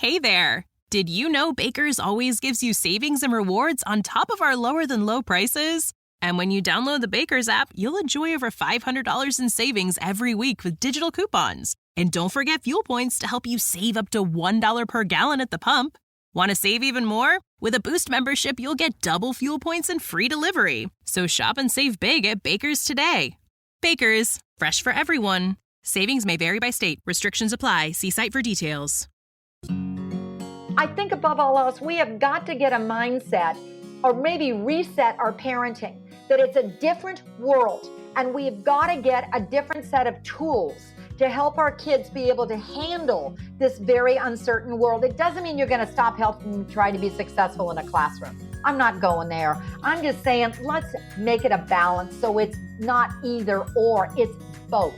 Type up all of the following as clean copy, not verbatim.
Hey there! Did you know Baker's always gives you savings and rewards on top of our lower-than-low prices? And when you download the Baker's app, you'll enjoy over $500 in savings every week with digital coupons. And don't forget fuel points to help you save up to $1 per gallon at the pump. Want to save even more? With a Boost membership, you'll get double fuel points and free delivery. So shop and save big at Baker's today. Baker's, fresh for everyone. Savings may vary by state. Restrictions apply. See site for details. I think above all else, we have got to get a mindset or maybe reset our parenting, that it's a different world and we've got to get a different set of tools to help our kids be able to handle this very uncertain world. It doesn't mean you're going to stop helping them try to be successful in a classroom. I'm not going there. I'm just saying, let's make it a balance so it's not either or, it's both.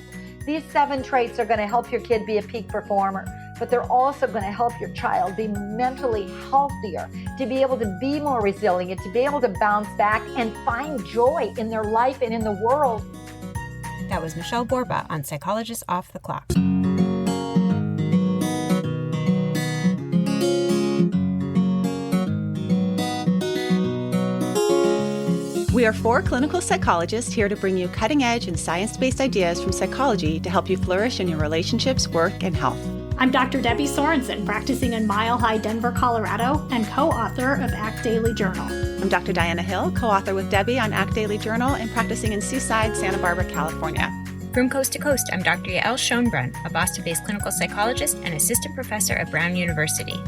These 7 traits are going to help your kid be a peak performer, but they're also going to help your child be mentally healthier, to be able to be more resilient, to be able to bounce back and find joy in their life and in the world. That was Michele Borba on Psychologist Off the Clock. We are 4 clinical psychologists here to bring you cutting-edge and science-based ideas from psychology to help you flourish in your relationships, work, and health. I'm Dr. Debbie Sorensen, practicing in Mile High, Denver, Colorado, and co-author of Act Daily Journal. I'm Dr. Diana Hill, co-author with Debbie on Act Daily Journal and practicing in Seaside, Santa Barbara, California. From coast to coast, I'm Dr. Yael Schoenbrunn, a Boston-based clinical psychologist and assistant professor at Brown University.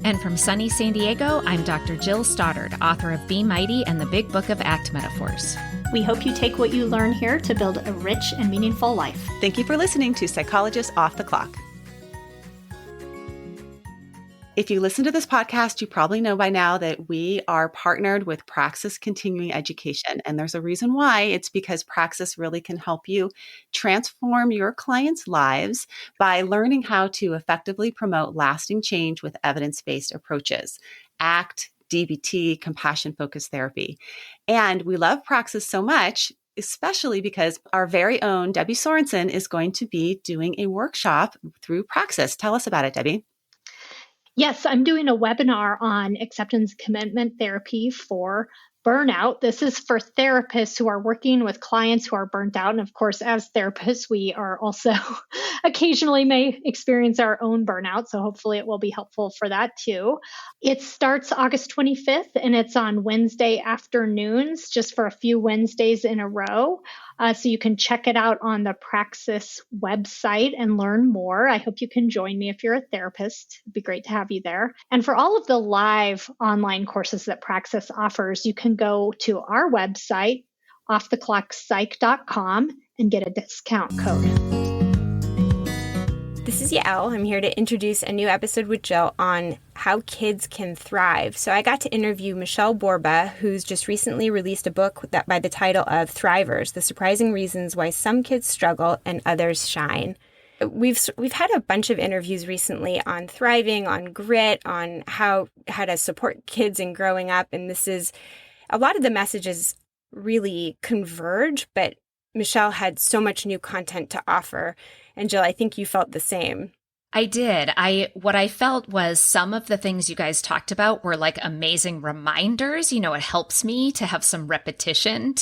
And from sunny San Diego, I'm Dr. Jill Stoddard, author of Be Mighty and the Big Book of Act Metaphors. We hope you take what you learn here to build a rich and meaningful life. Thank you for listening to Psychologist Off the Clock. If you listen to this podcast, you probably know by now that we are partnered with Praxis Continuing Education. And there's a reason why. It's because Praxis really can help you transform your clients' lives by learning how to effectively promote lasting change with evidence-based approaches. ACT, DBT, compassion-focused therapy. And we love Praxis so much, especially because our very own Debbie Sorensen is going to be doing a workshop through Praxis. Tell us about it, Debbie. Yes, I'm doing a webinar on acceptance commitment therapy for burnout. This is for therapists who are working with clients who are burnt out. And of course, as therapists, we are also occasionally may experience our own burnout. So hopefully it will be helpful for that too. It starts August 25th and it's on Wednesday afternoons, just for a few Wednesdays in a row. So you can check it out on the Praxis website and learn more. I hope you can join me if you're a therapist. It'd be great to have you there. And for all of the live online courses that Praxis offers, you can go to our website, offtheclockpsych.com, and get a discount code. This is Yael. I'm here to introduce a new episode with Jill on how kids can thrive. So I got to interview Michele Borba, who's just recently released a book that by the title of Thrivers, The Surprising Reasons Why Some Kids Struggle and Others Shine. We've had a bunch of interviews recently on thriving, on grit, on how to support kids in growing up. And this is a lot of the messages really converge, but Michele had so much new content to offer. And Jill, I think you felt the same. I did. What I felt was some of the things you guys talked about were like amazing reminders. You know, it helps me to have some repetition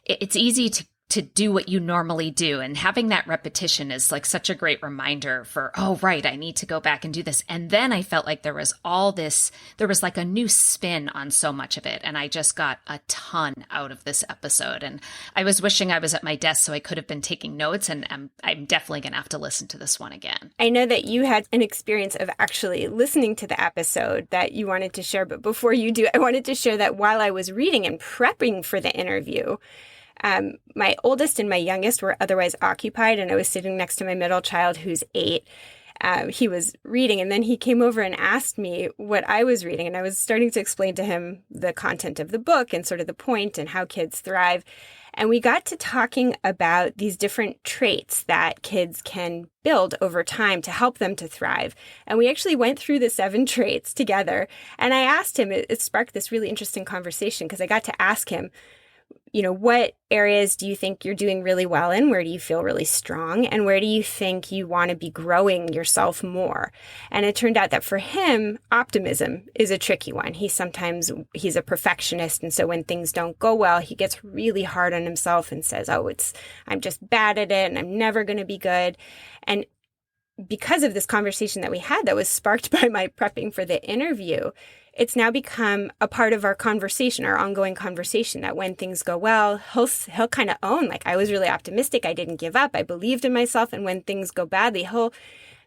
it's easy to do what you normally do. And having that repetition is like such a great reminder for, oh, right, I need to go back and do this. And then I felt like there was like a new spin on so much of it. And I just got a ton out of this episode. And I was wishing I was at my desk so I could have been taking notes. And I'm definitely going to have to listen to this one again. I know that you had an experience of actually listening to the episode that you wanted to share. But before you do, I wanted to share that while I was reading and prepping for the interview, my oldest and my youngest were otherwise occupied, and I was sitting next to my middle child who's 8. He was reading, and then he came over and asked me what I was reading, and I was starting to explain to him the content of the book and sort of the point and how kids thrive. And we got to talking about these different traits that kids can build over time to help them to thrive. And we actually went through the 7 traits together, and I asked him, it sparked this really interesting conversation because I got to ask him, what areas do you think you're doing really well in? Where do you feel really strong? And where do you think you want to be growing yourself more? And it turned out that for him, optimism is a tricky one. He's a perfectionist. And so when things don't go well, he gets really hard on himself and says, I'm just bad at it and I'm never going to be good. And because of this conversation that we had that was sparked by my prepping for the interview, it's now become a part of our conversation, our ongoing conversation, that when things go well, he'll kind of own, like, I was really optimistic. I didn't give up. I believed in myself. And when things go badly, he'll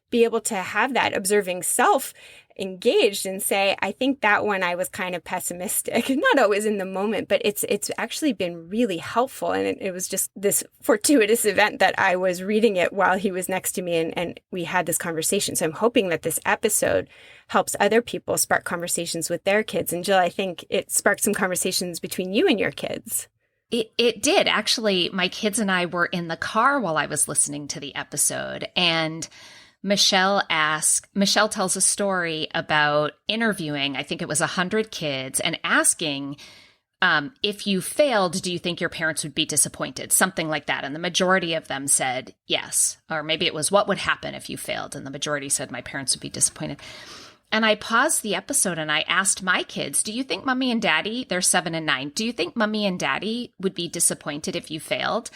be able to have that observing self engaged and say, I think that one I was kind of pessimistic, not always in the moment, but it's actually been really helpful. And it was just this fortuitous event that I was reading it while he was next to me and we had this conversation. So I'm hoping that this episode helps other people spark conversations with their kids. And Jill, I think it sparked some conversations between you and your kids. It did. Actually, my kids and I were in the car while I was listening to the episode, and Michele tells a story about interviewing, I think it was 100 kids, and asking, if you failed, do you think your parents would be disappointed? Something like that. And the majority of them said yes. Or maybe it was, what would happen if you failed? And the majority said my parents would be disappointed. And I paused the episode and I asked my kids, do you think mommy and daddy, they're 7 and 9, do you think mommy and daddy would be disappointed if you failed?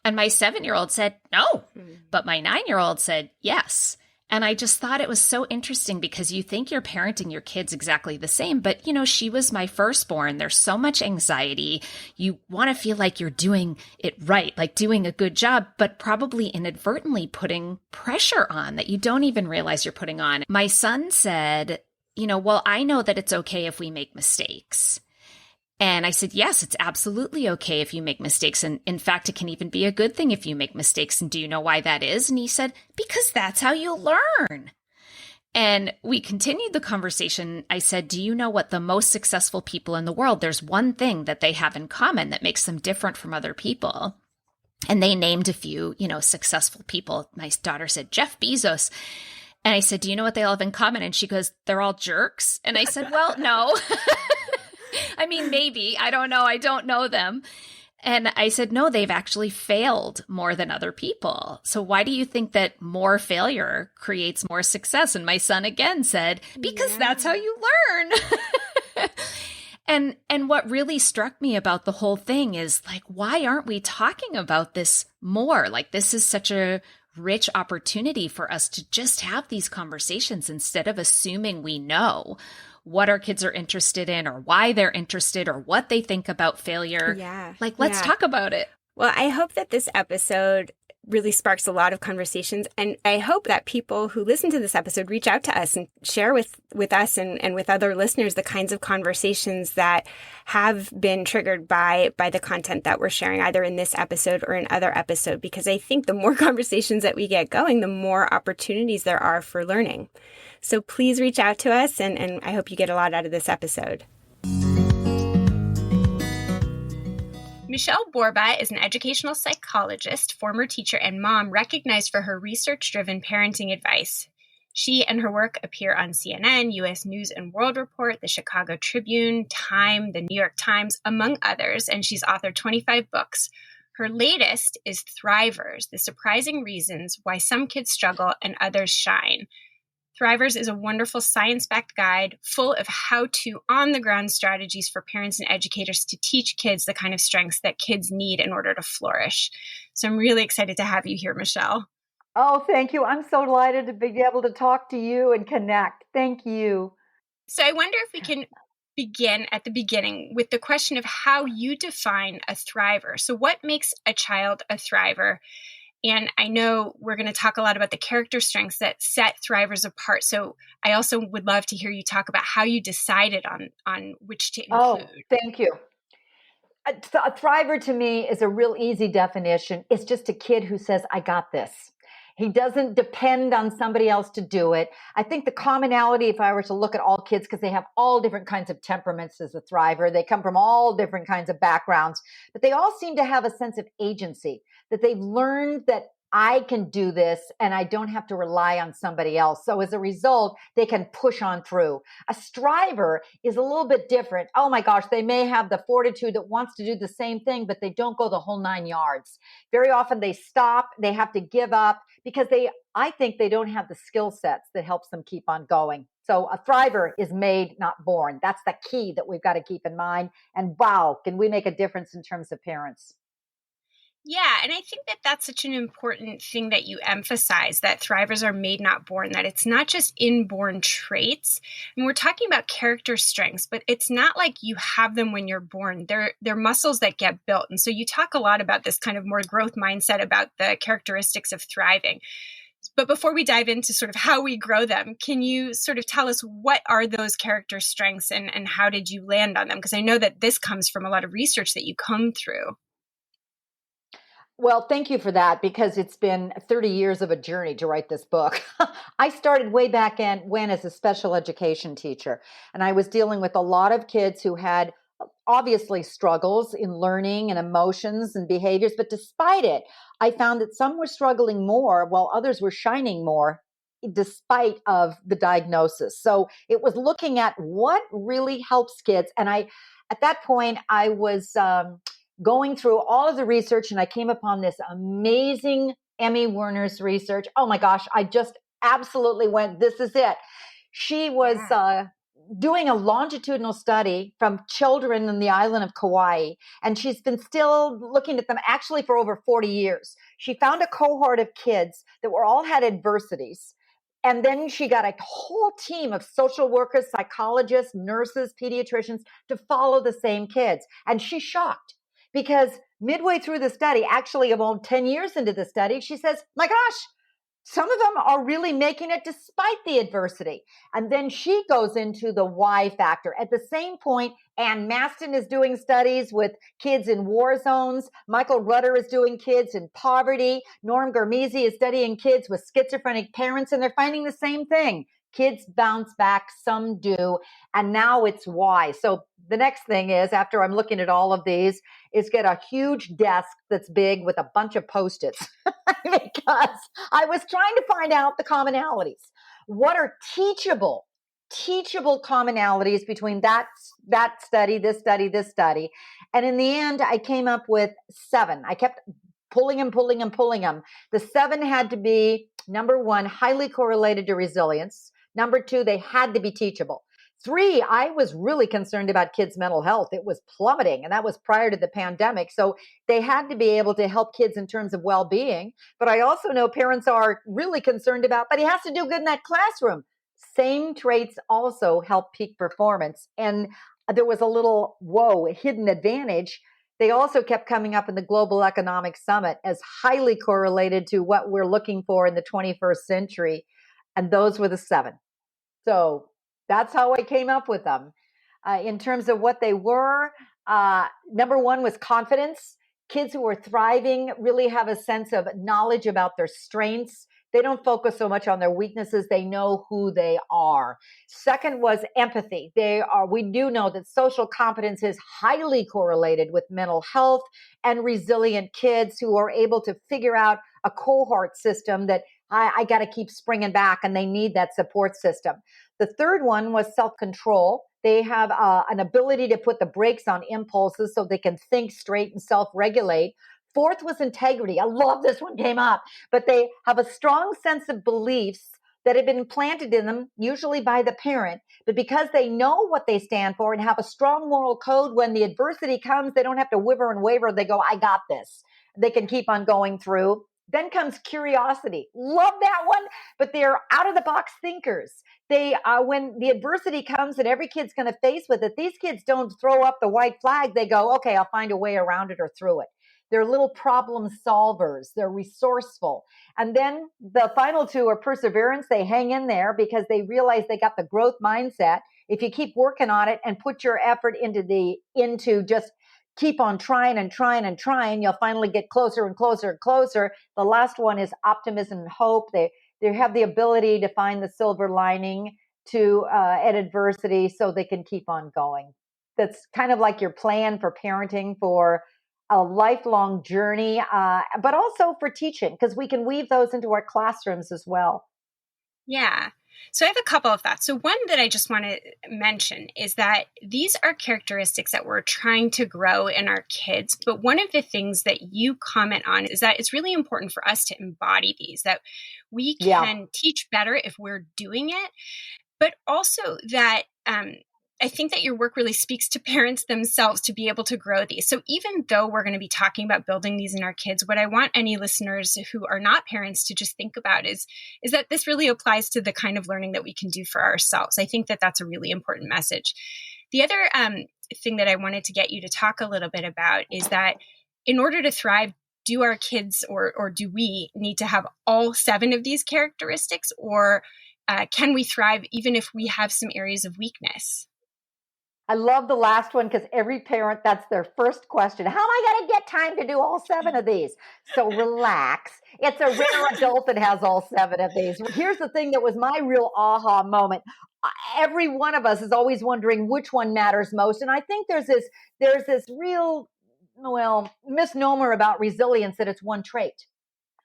And my 7-year-old said no, but my 9-year-old said yes. And I just thought it was so interesting because you think you're parenting your kids exactly the same, but she was my firstborn. There's so much anxiety. You want to feel like you're doing it right, like doing a good job, but probably inadvertently putting pressure on that you don't even realize you're putting on. My son said, well, I know that it's okay if we make mistakes. And I said, yes, it's absolutely okay if you make mistakes. And in fact, it can even be a good thing if you make mistakes. And do you know why that is? And he said, because that's how you learn. And we continued the conversation. I said, do you know what the most successful people in the world, there's one thing that they have in common that makes them different from other people. And they named a few, successful people. My daughter said, Jeff Bezos. And I said, do you know what they all have in common? And she goes, they're all jerks. And I said, well, no. I mean, maybe. I don't know. I don't know them. And I said, no, they've actually failed more than other people. So why do you think that more failure creates more success? And my son again said, because that's how you learn. And what really struck me about the whole thing is, like, why aren't we talking about this more? Like, this is such a rich opportunity for us to just have these conversations instead of assuming we know what our kids are interested in or why they're interested or what they think about failure. Yeah. Like, let's talk about it. Well, I hope that this episode really sparks a lot of conversations. And I hope that people who listen to this episode reach out to us and share with us and with other listeners the kinds of conversations that have been triggered by the content that we're sharing, either in this episode or in other episodes, because I think the more conversations that we get going, the more opportunities there are for learning. So please reach out to us, and I hope you get a lot out of this episode. Michele Borba is an educational psychologist, former teacher, and mom recognized for her research-driven parenting advice. She and her work appear on CNN, U.S. News and World Report, the Chicago Tribune, Time, the New York Times, among others, and she's authored 25 books. Her latest is Thrivers, the surprising reasons why some kids struggle and others shine. Thrivers is a wonderful science-backed guide full of how-to on-the-ground strategies for parents and educators to teach kids the kind of strengths that kids need in order to flourish. So I'm really excited to have you here, Michele. Oh, thank you. I'm so delighted to be able to talk to you and connect. Thank you. So I wonder if we can begin at the beginning with the question of how you define a thriver. So what makes a child a thriver? And I know we're going to talk a lot about the character strengths that set thrivers apart. So I also would love to hear you talk about how you decided on which to include. Oh, thank you. A thriver to me is a real easy definition. It's just a kid who says, I got this. He doesn't depend on somebody else to do it. I think the commonality, if I were to look at all kids, because they have all different kinds of temperaments as a thriver, they come from all different kinds of backgrounds, but they all seem to have a sense of agency, that they've learned that I can do this and I don't have to rely on somebody else. So as a result, they can push on through. A striver is a little bit different. Oh my gosh, they may have the fortitude that wants to do the same thing, but they don't go the whole 9 yards. Very often they stop, they have to give up because I think they don't have the skill sets that helps them keep on going. So a thriver is made, not born. That's the key that we've got to keep in mind. And wow, can we make a difference in terms of parents? Yeah, and I think that that's such an important thing that you emphasize, that thrivers are made, not born, that it's not just inborn traits. And we're talking about character strengths, but it's not like you have them when you're born. They're muscles that get built. And so you talk a lot about this kind of more growth mindset about the characteristics of thriving. But before we dive into sort of how we grow them, can you sort of tell us what are those character strengths and how did you land on them? Because I know that this comes from a lot of research that you come through. Well, thank you for that because it's been 30 years of a journey to write this book. I started way back when as a special education teacher, and I was dealing with a lot of kids who had obviously struggles in learning and emotions and behaviors, but despite it, I found that some were struggling more while others were shining more despite of the diagnosis. So it was looking at what really helps kids. And at that point, I was going through all of the research and I came upon this amazing Emmy Werner's research. Oh my gosh, I just absolutely went, this is it. She was doing a longitudinal study from children in the island of Kauai, and she's been still looking at them actually for over 40 years. She found a cohort of kids that were all had adversities. And then she got a whole team of social workers, psychologists, nurses, pediatricians to follow the same kids. And she's shocked because midway through the study, actually about 10 years into the study, she says, my gosh, some of them are really making it despite the adversity. And then she goes into the why factor. At the same point, Ann Maston is doing studies with kids in war zones. Michael Rudder is doing kids in poverty. Norm Garmese is studying kids with schizophrenic parents, and they're finding the same thing. Kids bounce back, some do, and now it's why. So the next thing is, after I'm looking at all of these, is get a huge desk that's big with a bunch of Post-its because I was trying to find out the commonalities. What are teachable commonalities between that study, this study, this study? And in the end, I came up with 7. I kept pulling them. The 7 had to be, number 1, highly correlated to resilience. Number 2, they had to be teachable. 3, I was really concerned about kids' mental health. It was plummeting, and that was prior to the pandemic. So they had to be able to help kids in terms of well-being. But I also know parents are really concerned about, but he has to do good in that classroom. Same traits also help peak performance. And there was a little, hidden advantage. They also kept coming up in the Global Economic Summit as highly correlated to what we're looking for in the 21st century. And those were the 7. So that's how I came up with them. In terms of what they were, number 1 was confidence. Kids who are thriving really have a sense of knowledge about their strengths. They don't focus so much on their weaknesses. They know who they are. Second was empathy. We do know that social competence is highly correlated with mental health and resilient kids who are able to figure out a cohort system that I got to keep springing back, and they need that support system. The third one was self-control. They have an ability to put the brakes on impulses so they can think straight and self-regulate. Fourth was integrity. I love this one came up, but they have a strong sense of beliefs that have been implanted in them, usually by the parent, but because they know what they stand for and have a strong moral code, when the adversity comes, they don't have to wiver and waver. They go, I got this. They can keep on going through. Then comes curiosity. Love that one, but they're out of the box thinkers. They when the adversity comes and every kid's going to face with it, these kids don't throw up the white flag. They go, okay, I'll find a way around it or through it. They're little problem solvers. They're resourceful. And then the final 2 are perseverance. They hang in there because they realize they got the growth mindset. If you keep working on it and put your effort into just keep on trying, you'll finally get closer and closer and closer. The last one is optimism and hope. They have the ability to find the silver lining at adversity so they can keep on going. That's kind of like your plan for parenting for a lifelong journey, but also for teaching, because we can weave those into our classrooms as well. Yeah. So I have a couple of thoughts. So one that I just want to mention is that these are characteristics that we're trying to grow in our kids. But one of the things that you comment on is that it's really important for us to embody these, that we can teach better if we're doing it, but also that I think that your work really speaks to parents themselves to be able to grow these. So even though we're going to be talking about building these in our kids, what I want any listeners who are not parents to just think about is that this really applies to the kind of learning that we can do for ourselves. I think that that's a really important message. The other thing that I wanted to get you to talk a little bit about is that in order to thrive, do our kids or do we need to have all 7 of these characteristics, or can we thrive even if we have some areas of weakness? I love the last one, because every parent, that's their first question. How am I going to get time to do all 7 of these? So relax. It's a rare adult that has all 7 of these. Here's the thing that was my real aha moment. Every one of us is always wondering which one matters most. And I think there's this real, misnomer about resilience, that it's one trait.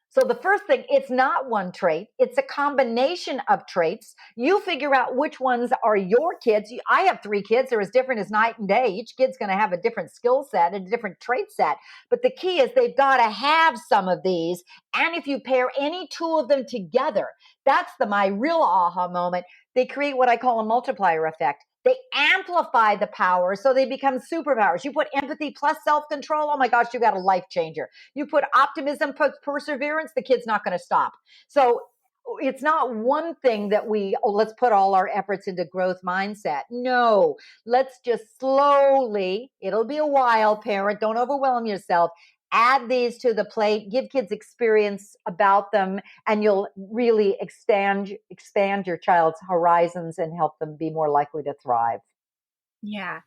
So the first thing, it's not one trait. It's a combination of traits. You figure out which ones are your kids. I have 3 kids. They're as different as night and day. Each kid's going to have a different skill set and a different trait set. But the key is they've got to have some of these. And if you pair any 2 of them together, that's my real aha moment. They create what I call a multiplier effect. They amplify the power, so they become superpowers. You put empathy plus self-control, oh my gosh, you got a life changer. You put optimism plus perseverance, the kid's not going to stop. So it's not one thing that let's put all our efforts into growth mindset. No, let's just slowly, it'll be a while, parent, don't overwhelm yourself. Add these to the plate, give kids experience about them, and you'll really expand your child's horizons and help them be more likely to thrive. Yeah.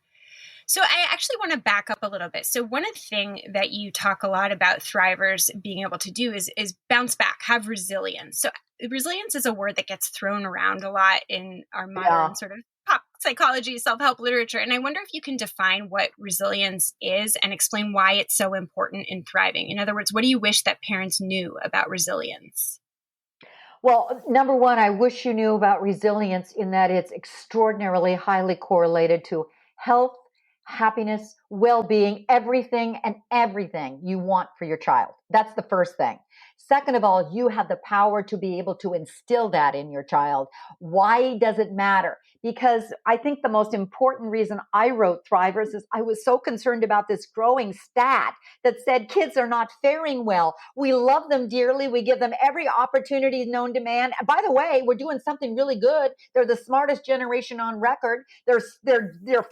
So I actually want to back up a little bit. So one of the things that you talk a lot about thrivers being able to do is bounce back, have resilience. So resilience is a word that gets thrown around a lot in our modern sort of pop psychology, self-help literature. And I wonder if you can define what resilience is and explain why it's so important in thriving. In other words, what do you wish that parents knew about resilience? Well, number one, I wish you knew about resilience, in that it's extraordinarily highly correlated to health, happiness, well-being, everything you want for your child. That's the first thing. Second of all, you have the power to be able to instill that in your child. Why does it matter? Because I think the most important reason I wrote Thrivers is I was so concerned about this growing stat that said kids are not faring well. We love them dearly. We give them every opportunity known to man. By the way, we're doing something really good. They're the smartest generation on record. They're 4.0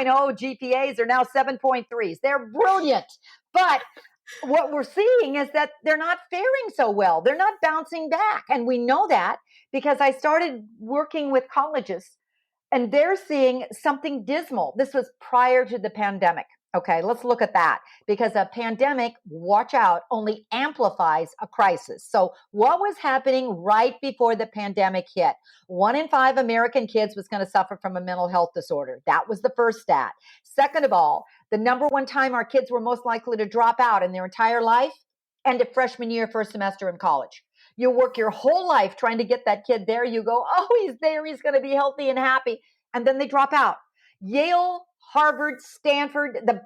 GPAs are now 7.3s. They're brilliant. But what we're seeing is that they're not faring so well. They're not bouncing back. And we know that because I started working with colleges, and they're seeing something dismal. This was prior to the pandemic. Okay, let's look at that, because a pandemic, watch out, only amplifies a crisis. So what was happening right before the pandemic hit? 1 in 5 American kids was going to suffer from a mental health disorder. That was the first stat. Second of all, the number one time our kids were most likely to drop out in their entire life, end of freshman year, first semester in college. You work your whole life trying to get that kid there. You go, oh, he's there. He's going to be healthy and happy. And then they drop out. Yale, Harvard, Stanford, the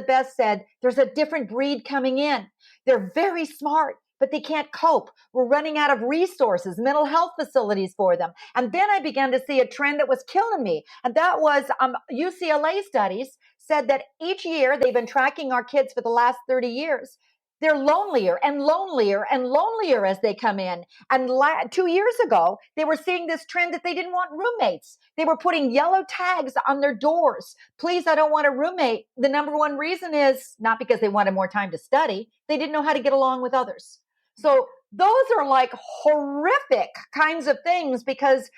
best said there's a different breed coming in. They're very smart, but they can't cope. We're running out of resources, mental health facilities for them. And then I began to see a trend that was killing me. And that was UCLA studies said that each year, they've been tracking our kids for the last 30 years. They're lonelier and lonelier and lonelier as they come in. And 2 years ago, they were seeing this trend that they didn't want roommates. They were putting yellow tags on their doors. Please, I don't want a roommate. The number one reason is not because they wanted more time to study. They didn't know how to get along with others. So those are like horrific kinds of things, because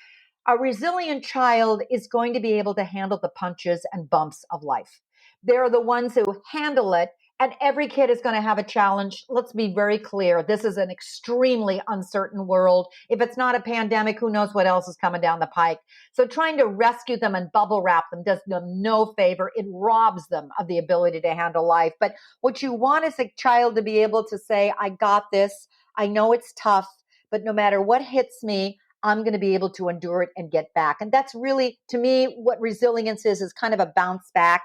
a resilient child is going to be able to handle the punches and bumps of life. They're the ones who handle it And every kid is going to have a challenge. Let's be very clear. This is an extremely uncertain world. If it's not a pandemic, who knows what else is coming down the pike. So trying to rescue them and bubble wrap them does them no favor. It robs them of the ability to handle life. But what you want is a child to be able to say, I got this. I know it's tough, but no matter what hits me, I'm going to be able to endure it and get back. And that's really, to me, what resilience is kind of a bounce back.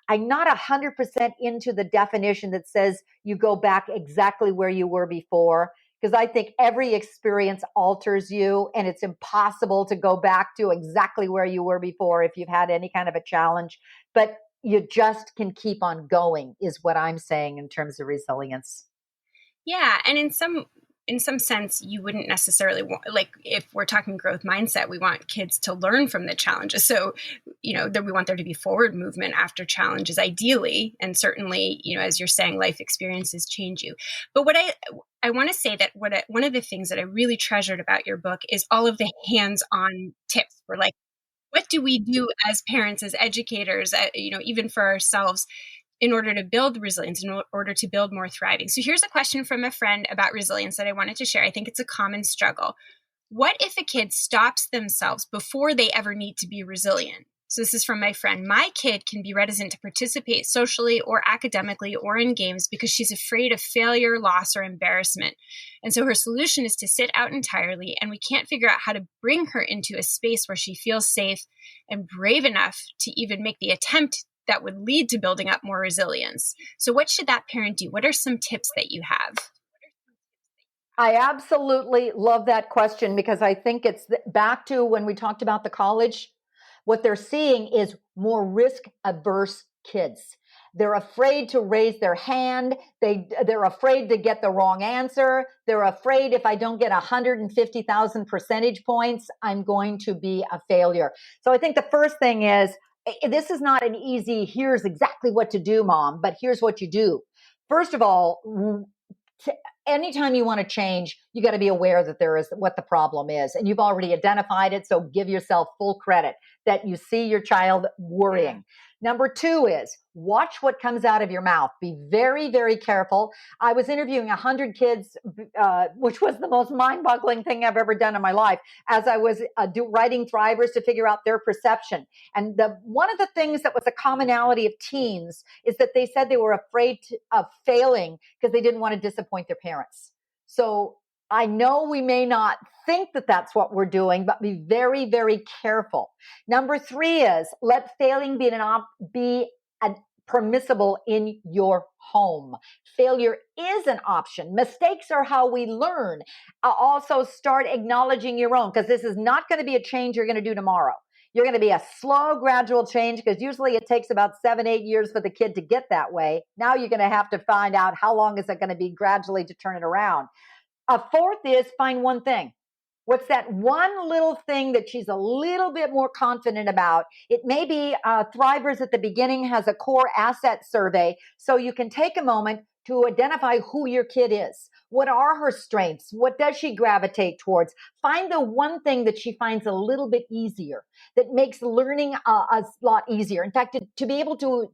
I'm not 100% into the definition that says you go back exactly where you were before, because I think every experience alters you, and it's impossible to go back to exactly where you were before if you've had any kind of a challenge. But you just can keep on going, is what I'm saying in terms of resilience. Yeah, and in some sense, you wouldn't necessarily want, like, if we're talking growth mindset, we want kids to learn from the challenges. So, that we want there to be forward movement after challenges, ideally. And certainly, as you're saying, life experiences change you. But what I want to say that one of the things that I really treasured about your book is all of the hands-on tips for, like, what do we do as parents, as educators, even for ourselves, in order to build resilience, in order to build more thriving. So here's a question from a friend about resilience that I wanted to share. I think it's a common struggle. What if a kid stops themselves before they ever need to be resilient? So this is from my friend. My kid can be reticent to participate socially or academically or in games because she's afraid of failure, loss, or embarrassment. And so her solution is to sit out entirely, and we can't figure out how to bring her into a space where she feels safe and brave enough to even make the attempt that would lead to building up more resilience. So what should that parent do? What are some tips that you have? I absolutely love that question, because I think it's back to when we talked about the college. What they're seeing is more risk averse kids. They're afraid to raise their hand. They're afraid to get the wrong answer. They're afraid, if I don't get 150,000 percentage points, I'm going to be a failure. So I think the first thing is, this is not an easy, here's exactly what to do, mom, but here's what you do. First of all, anytime you want to change, you got to be aware that there is what the problem is. And you've already identified it. So give yourself full credit that you see your child worrying. Number two is watch what comes out of your mouth. Be very, very careful. I was interviewing 100 kids, which was the most mind-boggling thing I've ever done in my life, as I was writing Thrivers to figure out their perception. And one of the things that was a commonality of teens is that they said they were afraid of failing because they didn't want to disappoint their parents. So I know we may not think that that's what we're doing, but be very, very careful. Number three is let failing be permissible in your home. Failure is an option. Mistakes are how we learn. Also start acknowledging your own, because this is not going to be a change you're going to do tomorrow. You're going to be a slow, gradual change, because usually it takes about 7-8 years for the kid to get that way. Now you're going to have to find out how long is it going to be gradually to turn it around. A fourth is find one thing. What's that one little thing that she's a little bit more confident about? It may be Thrivers at the beginning has a core asset survey, so you can take a moment to identify who your kid is. What are her strengths? What does she gravitate towards? Find the one thing that she finds a little bit easier, that makes learning a lot easier. In fact, to be able to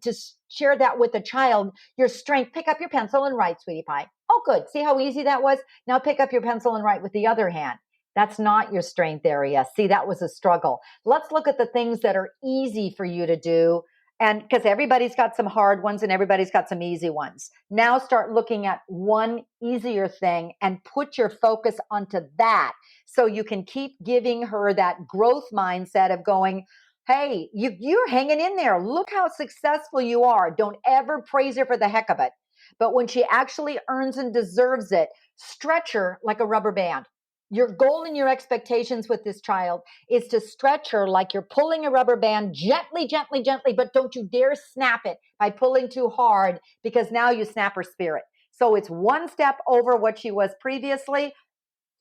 share that with a child, your strength, pick up your pencil and write, sweetie pie. Oh, good. See how easy that was? Now pick up your pencil and write with the other hand. That's not your strength area. See, that was a struggle. Let's look at the things that are easy for you to do. And because everybody's got some hard ones and everybody's got some easy ones. Now start looking at one easier thing and put your focus onto that, so you can keep giving her that growth mindset of going, hey, you're hanging in there. Look how successful you are. Don't ever praise her for the heck of it. But when she actually earns and deserves it, stretch her like a rubber band. Your goal and your expectations with this child is to stretch her like you're pulling a rubber band gently, gently, gently, but don't you dare snap it by pulling too hard, because now you snap her spirit. So it's one step over what she was previously.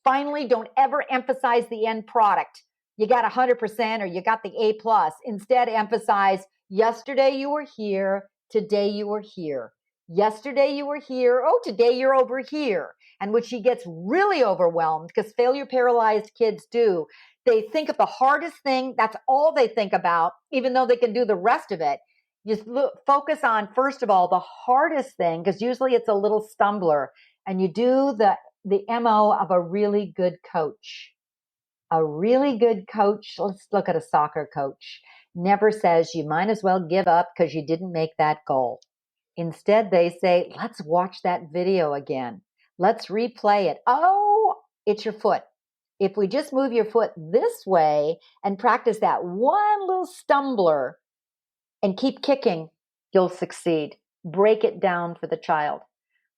Finally, don't ever emphasize the end product. You got 100% or you got the A+. Instead, emphasize yesterday you were here, today you were here. Yesterday you were here. Oh, today you're over here. And when she gets really overwhelmed, because failure paralyzed kids do, they think of the hardest thing. That's all they think about, even though they can do the rest of it. Just focus on, first of all, the hardest thing, because usually it's a little stumbler, and you do the MO of a really good coach. A really good coach, let's look at a soccer coach, never says you might as well give up because you didn't make that goal. Instead, they say, let's watch that video again. Let's replay it. Oh, it's your foot. If we just move your foot this way and practice that one little stumbler and keep kicking, you'll succeed. Break it down for the child.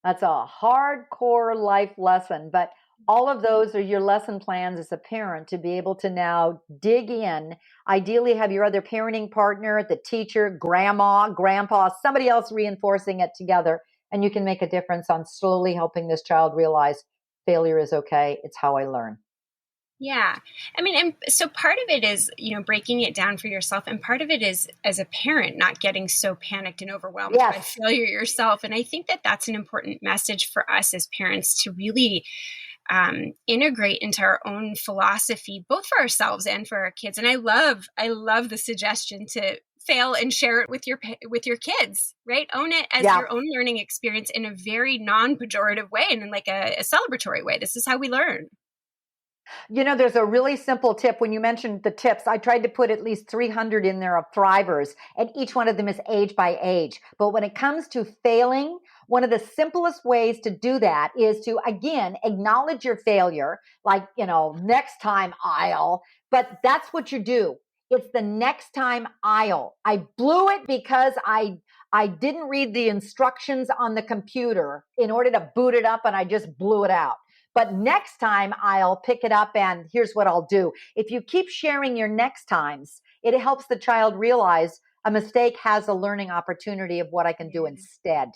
That's a hardcore life lesson, but all of those are your lesson plans as a parent to be able to now dig in. Ideally, have your other parenting partner, the teacher, grandma, grandpa, somebody else reinforcing it together. And you can make a difference on slowly helping this child realize failure is okay. It's how I learn. Yeah. I mean, and so part of it is, breaking it down for yourself. And part of it is, as a parent, not getting so panicked and overwhelmed by failure yourself. And I think that that's an important message for us as parents to really integrate into our own philosophy, both for ourselves and for our kids. And I love the suggestion to fail and share it with your kids, right? Own it as your own learning experience in a very non-pejorative way and in like a celebratory way. This is how we learn. There's a really simple tip. When you mentioned the tips, I tried to put at least 300 in there of thrivers, and each one of them is age by age. But when it comes to failing, one of the simplest ways to do that is to, again, acknowledge your failure, like, next time I'll, but that's what you do. It's the next time I'll. I blew it because I didn't read the instructions on the computer in order to boot it up, and I just blew it out. But next time I'll pick it up, and here's what I'll do. If you keep sharing your next times, it helps the child realize a mistake has a learning opportunity of what I can do instead.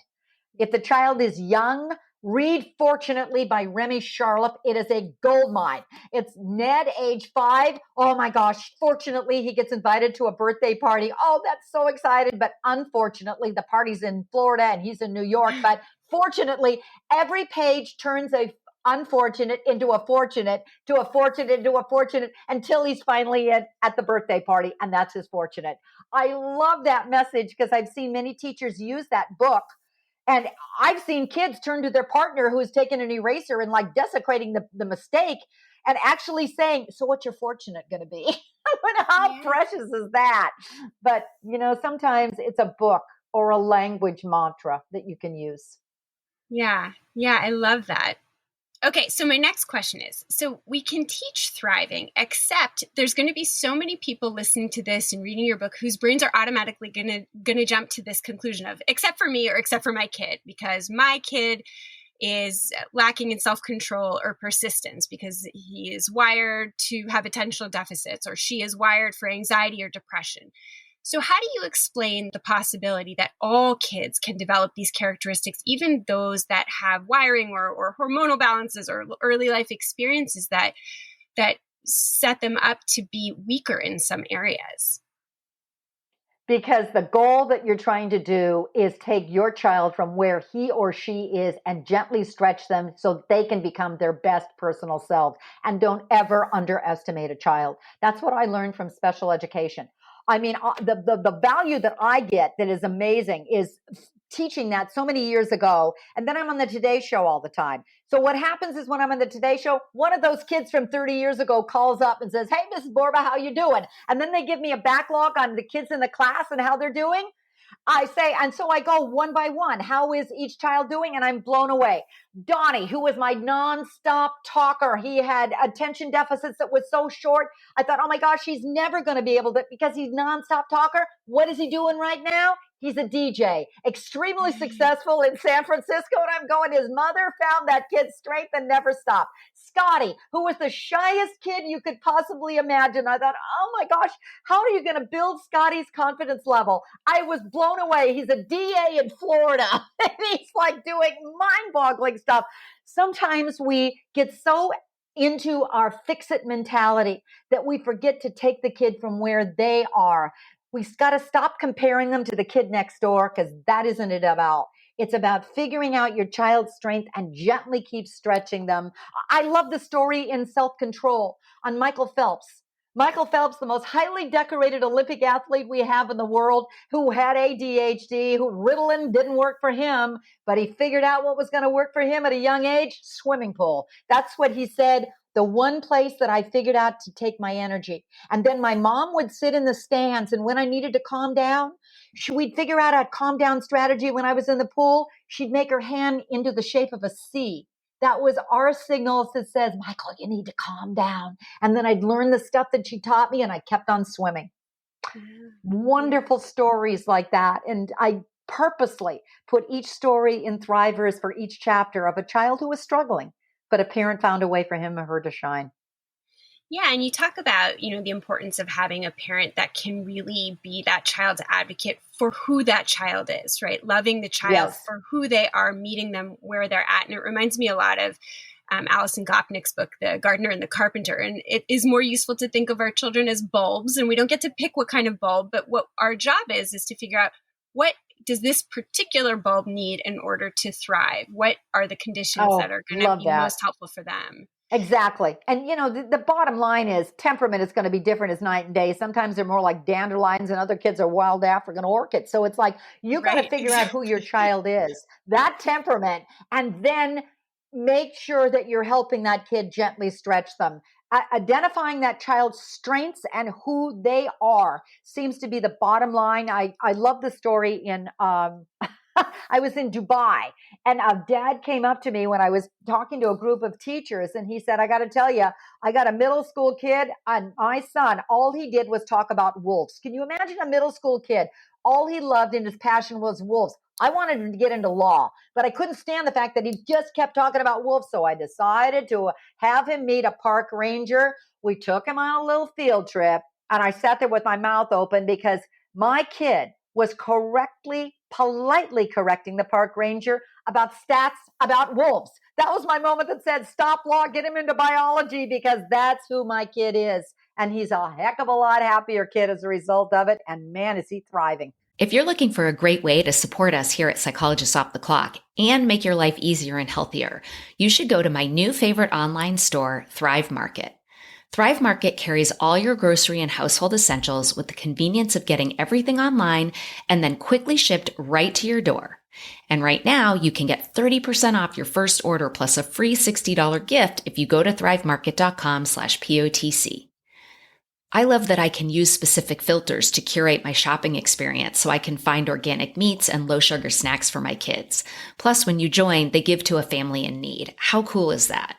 If the child is young, read Fortunately by Remy Charlotte. It is a gold mine. It's Ned, age 5. Oh my gosh. Fortunately, he gets invited to a birthday party. Oh, that's so excited. But unfortunately, the party's in Florida and he's in New York. But fortunately, every page turns a unfortunate into a fortunate, to a fortunate into a fortunate, until he's finally at the birthday party, and that's his fortunate. I love that message because I've seen many teachers use that book, and I've seen kids turn to their partner who's taken an eraser and like desecrating the mistake and actually saying, so what's your fortunate going to be? How precious is that? But, sometimes it's a book or a language mantra that you can use. Yeah, I love that. Okay, so my next question is, so we can teach thriving, except there's going to be so many people listening to this and reading your book whose brains are automatically going to jump to this conclusion of, except for me or except for my kid, because my kid is lacking in self-control or persistence because he is wired to have attentional deficits, or she is wired for anxiety or depression. So how do you explain the possibility that all kids can develop these characteristics, even those that have wiring or hormonal balances or early life experiences that set them up to be weaker in some areas? Because the goal that you're trying to do is take your child from where he or she is and gently stretch them so they can become their best personal self. And don't ever underestimate a child. That's what I learned from special education. I mean, the value that I get that is amazing is teaching that so many years ago. And then I'm on the Today Show all the time. So what happens is when I'm on the Today Show, one of those kids from 30 years ago calls up and says, hey, Mrs. Borba, how you doing? And then they give me a backlog on the kids in the class and how they're doing. I say, and so I go one by one. How is each child doing? And I'm blown away. Donnie, who was my nonstop talker, he had attention deficits that was so short. I thought, oh my gosh, he's never going to be able to, because he's nonstop talker. What is he doing right now? He's a DJ, extremely successful in San Francisco. And I'm going, his mother found that kid's strength and never stopped. Scotty, who was the shyest kid you could possibly imagine. I thought, oh my gosh, how are you going to build Scotty's confidence level? I was blown away. He's a DA in Florida. And he's like doing mind-boggling stuff. Sometimes we get so into our fix-it mentality that we forget to take the kid from where they are. We've got to stop comparing them to the kid next door, because that isn't it about. It's about figuring out your child's strength and gently keep stretching them. I love the story in Self-Control on Michael Phelps. Michael Phelps, the most highly decorated Olympic athlete we have in the world, who had ADHD, who Ritalin didn't work for him, but he figured out what was going to work for him at a young age, swimming pool. That's what he said, the one place that I figured out to take my energy. And then my mom would sit in the stands, and when I needed to calm down, we'd figure out a calm down strategy. When I was in the pool, she'd make her hand into the shape of a C. That was our signals that says, Michael, you need to calm down. And then I'd learn the stuff that she taught me, and I kept on swimming. Wonderful stories like that. And I purposely put each story in Thrivers for each chapter of a child who was struggling, but a parent found a way for him or her to shine. Yeah, and you talk about, the importance of having a parent that can really be that child's advocate for who that child is, right? Loving the child for who they are, meeting them where they're at. And it reminds me a lot of Alison Gopnik's book, The Gardener and the Carpenter. And it is more useful to think of our children as bulbs, and we don't get to pick what kind of bulb, but what our job is to figure out, what does this particular bulb need in order to thrive? What are the conditions that are going to be most helpful for them? Exactly. And, the bottom line is temperament is going to be different as night and day. Sometimes they're more like dandelions and other kids are wild African orchids. So it's like, you got to figure out who your child is, that temperament, and then make sure that you're helping that kid gently stretch them. Identifying that child's strengths and who they are seems to be the bottom line. I love the story in, I was in Dubai, and a dad came up to me when I was talking to a group of teachers, and he said, I got to tell you, I got a middle school kid, and my son, all he did was talk about wolves. Can you imagine a middle school kid? All he loved and his passion was wolves. I wanted him to get into law, but I couldn't stand the fact that he just kept talking about wolves. So I decided to have him meet a park ranger. We took him on a little field trip, and I sat there with my mouth open because my kid was politely correcting the park ranger about stats about wolves. That was my moment that said, stop law, get him into biology, because that's who my kid is. And he's a heck of a lot happier kid as a result of it. And man, is he thriving. If you're looking for a great way to support us here at Psychologists Off the Clock and make your life easier and healthier, you should go to my new favorite online store, Thrive Market. Thrive Market carries all your grocery and household essentials with the convenience of getting everything online and then quickly shipped right to your door. And right now, you can get 30% off your first order plus a free $60 gift if you go to thrivemarket.com/POTC. I love that I can use specific filters to curate my shopping experience so I can find organic meats and low sugar snacks for my kids. Plus, when you join, they give to a family in need. How cool is that?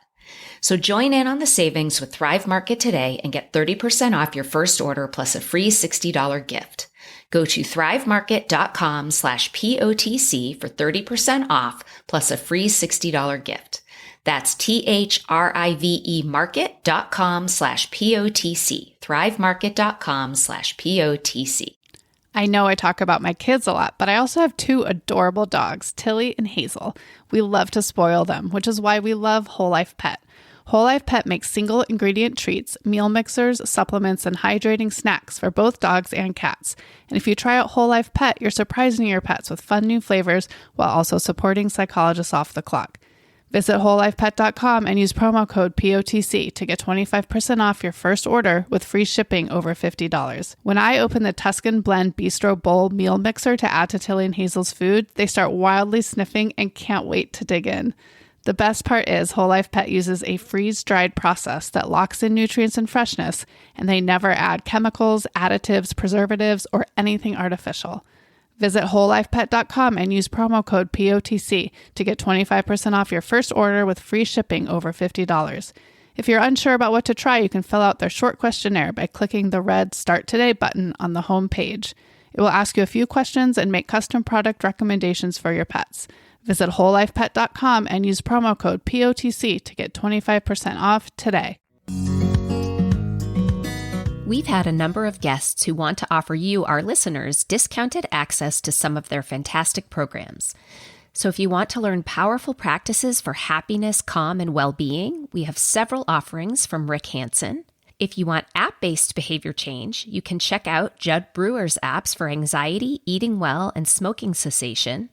So join in on the savings with Thrive Market today and get 30% off your first order plus a free $60 gift. Go to thrivemarket.com/POTC for 30% off plus a free $60 gift. That's THRIVE market.com/POTC. thrivemarket.com/POTC. I know I talk about my kids a lot, but I also have two adorable dogs, Tilly and Hazel. We love to spoil them, which is why we love Whole Life Pet. Whole Life Pet makes single ingredient treats, meal mixers, supplements, and hydrating snacks for both dogs and cats. And if you try out Whole Life Pet, you're surprising your pets with fun new flavors while also supporting Psychologists Off the Clock. Visit wholelifepet.com and use promo code POTC to get 25% off your first order with free shipping over $50. When I open the Tuscan Blend Bistro Bowl meal mixer to add to Tilly and Hazel's food, they start wildly sniffing and can't wait to dig in. The best part is Whole Life Pet uses a freeze-dried process that locks in nutrients and freshness, and they never add chemicals, additives, preservatives, or anything artificial. Visit wholelifepet.com and use promo code POTC to get 25% off your first order with free shipping over $50. If you're unsure about what to try, you can fill out their short questionnaire by clicking the red Start Today button on the home page. It will ask you a few questions and make custom product recommendations for your pets. Visit wholelifepet.com and use promo code POTC to get 25% off today. We've had a number of guests who want to offer you, our listeners, discounted access to some of their fantastic programs. So if you want to learn powerful practices for happiness, calm, and well-being, we have several offerings from Rick Hansen. If you want app-based behavior change, you can check out Judd Brewer's apps for anxiety, eating well, and smoking cessation.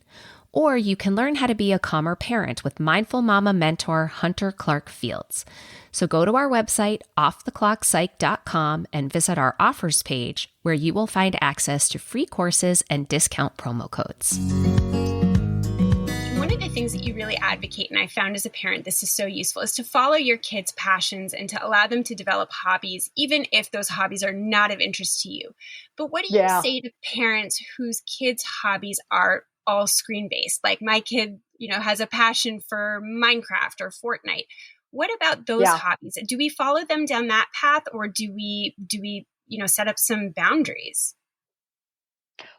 Or you can learn how to be a calmer parent with Mindful Mama mentor Hunter Clark Fields. So go to our website, offtheclockpsych.com, and visit our offers page, where you will find access to free courses and discount promo codes. One of the things that you really advocate, and I found as a parent this is so useful, is to follow your kids' passions and to allow them to develop hobbies, even if those hobbies are not of interest to you. But what do you say to parents whose kids' hobbies are all screen-based? Like my kid, has a passion for Minecraft or Fortnite. What about those hobbies? Do we follow them down that path, or do we set up some boundaries?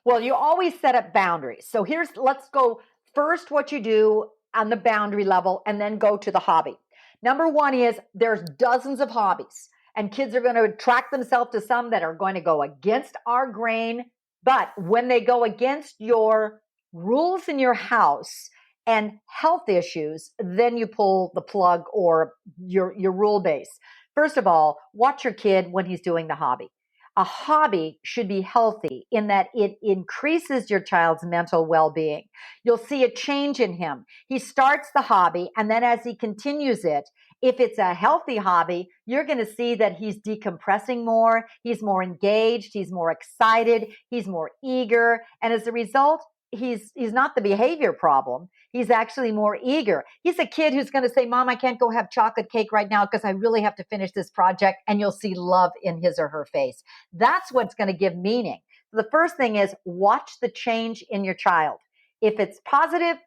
Well, you always set up boundaries. So let's go first what you do on the boundary level and then go to the hobby. Number one is there's dozens of hobbies, and kids are going to attract themselves to some that are going to go against our grain. But when they go against your rules in your house and health issues, then you pull the plug or your rule base. First of all, watch your kid when he's doing the hobby. A hobby should be healthy in that it increases your child's mental well-being. You'll see a change in him. He starts the hobby, and then as he continues it, if it's a healthy hobby, you're going to see that he's decompressing more, he's more engaged, he's more excited, he's more eager, and as a result, he's not the behavior problem. He's actually more eager. He's a kid who's going to say, Mom, I can't go have chocolate cake right now because I really have to finish this project. And you'll see love in his or her face. That's what's going to give meaning. The first thing is watch the change in your child. If it's positive,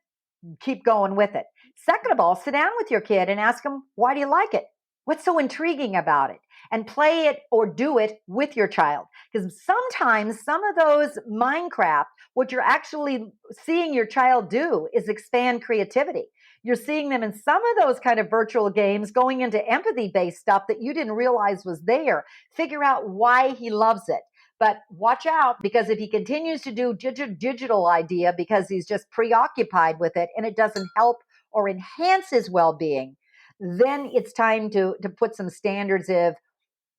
keep going with it. Second of all, sit down with your kid and ask him, why do you like it? What's so intriguing about it? And play it or do it with your child. Because sometimes some of those Minecraft, what you're actually seeing your child do is expand creativity. You're seeing them in some of those kind of virtual games going into empathy-based stuff that you didn't realize was there. Figure out why he loves it. But watch out, because if he continues to do digital idea because he's just preoccupied with it and it doesn't help or enhance his well-being, then it's time to put some standards of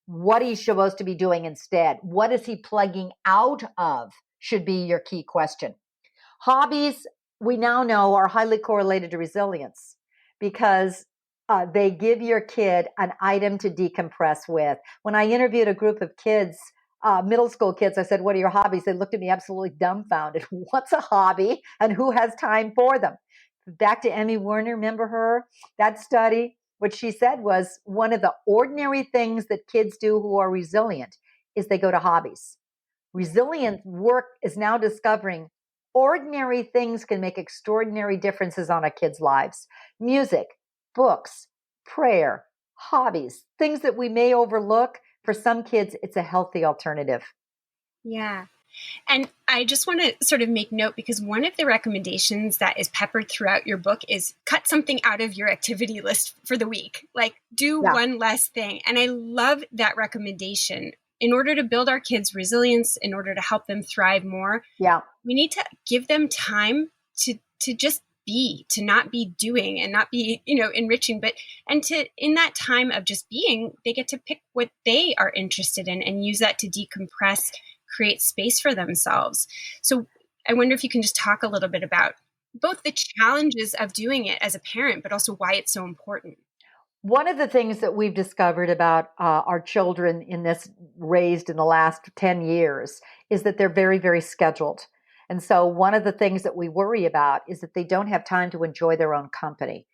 what he's supposed to be doing instead. What is he plugging out of should be your key question. Hobbies, we now know, are highly correlated to resilience because they give your kid an item to decompress with. When I interviewed a group of kids, middle school kids, I said, what are your hobbies? They looked at me absolutely dumbfounded. What's a hobby and who has time for them? Back to Emmy Werner, remember her? That study, what she said was one of the ordinary things that kids do who are resilient is they go to hobbies. Resilient work is now discovering ordinary things can make extraordinary differences on a kid's lives. Music, books, prayer, hobbies, things that we may overlook. For some kids, it's a healthy alternative. Yeah. And I just want to sort of make note, because one of the recommendations that is peppered throughout your book is cut something out of your activity list for the week, like do one less thing. And I love that recommendation. In order to build our kids' resilience, in order to help them thrive more, we need to give them time to just be, to not be doing and not be, enriching, and to, in that time of just being, they get to pick what they are interested in and use that to decompress, create space for themselves. So I wonder if you can just talk a little bit about both the challenges of doing it as a parent, but also why it's so important. One of the things that we've discovered about our children in this raised in the last 10 years is that they're very, very scheduled. And so one of the things that we worry about is that they don't have time to enjoy their own company,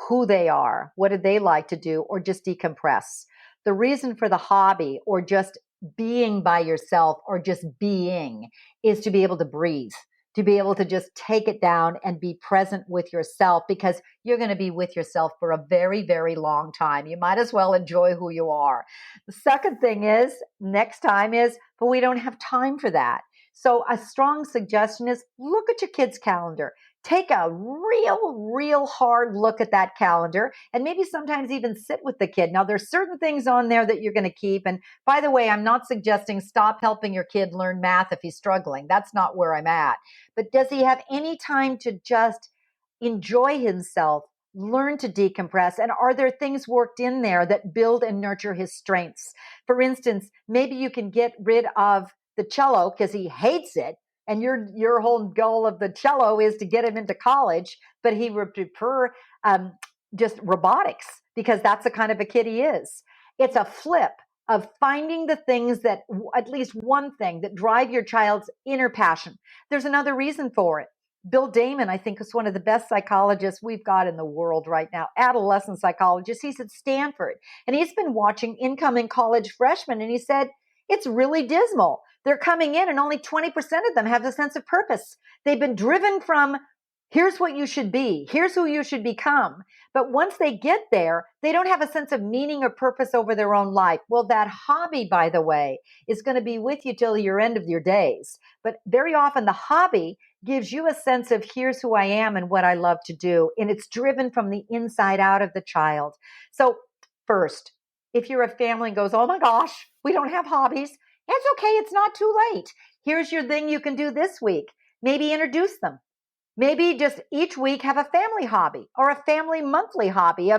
who they are, what do they like to do, or just decompress. The reason for the hobby or just being by yourself or just being is to be able to breathe, to be able to just take it down and be present with yourself, because you're going to be with yourself for a very, very long time. You might as well enjoy who you are. The second thing is, next time is, but we don't have time for that. So a strong suggestion is look at your kid's calendar. Take a real hard look at that calendar and maybe sometimes even sit with the kid. Now, there's certain things on there that you're going to keep. And by the way, I'm not suggesting stop helping your kid learn math if he's struggling. That's not where I'm at. But does he have any time to just enjoy himself, learn to decompress? And are there things worked in there that build and nurture his strengths? For instance, maybe you can get rid of the cello because he hates it, And your whole goal of the cello is to get him into college, but he would prefer just robotics because that's the kind of a kid he is. It's a flip of finding the things that, at least one thing that drive your child's inner passion. There's another reason for it. Bill Damon, I think, is one of the best psychologists we've got in the world right now, adolescent psychologist. He's at Stanford, and he's been watching incoming college freshmen, and he said, it's really dismal. They're coming in and only 20% of them have the sense of purpose. They've been driven from, here's what you should be, here's who you should become. But once they get there, they don't have a sense of meaning or purpose over their own life. Well, that hobby, by the way, is going to be with you till your end of your days. But very often the hobby gives you a sense of here's who I am and what I love to do. And it's driven from the inside out of the child. So first, if you're a family and goes, oh my gosh, we don't have hobbies, it's okay. It's not too late. Here's your thing you can do this week. Maybe introduce them. Maybe just each week have a family hobby or a family monthly hobby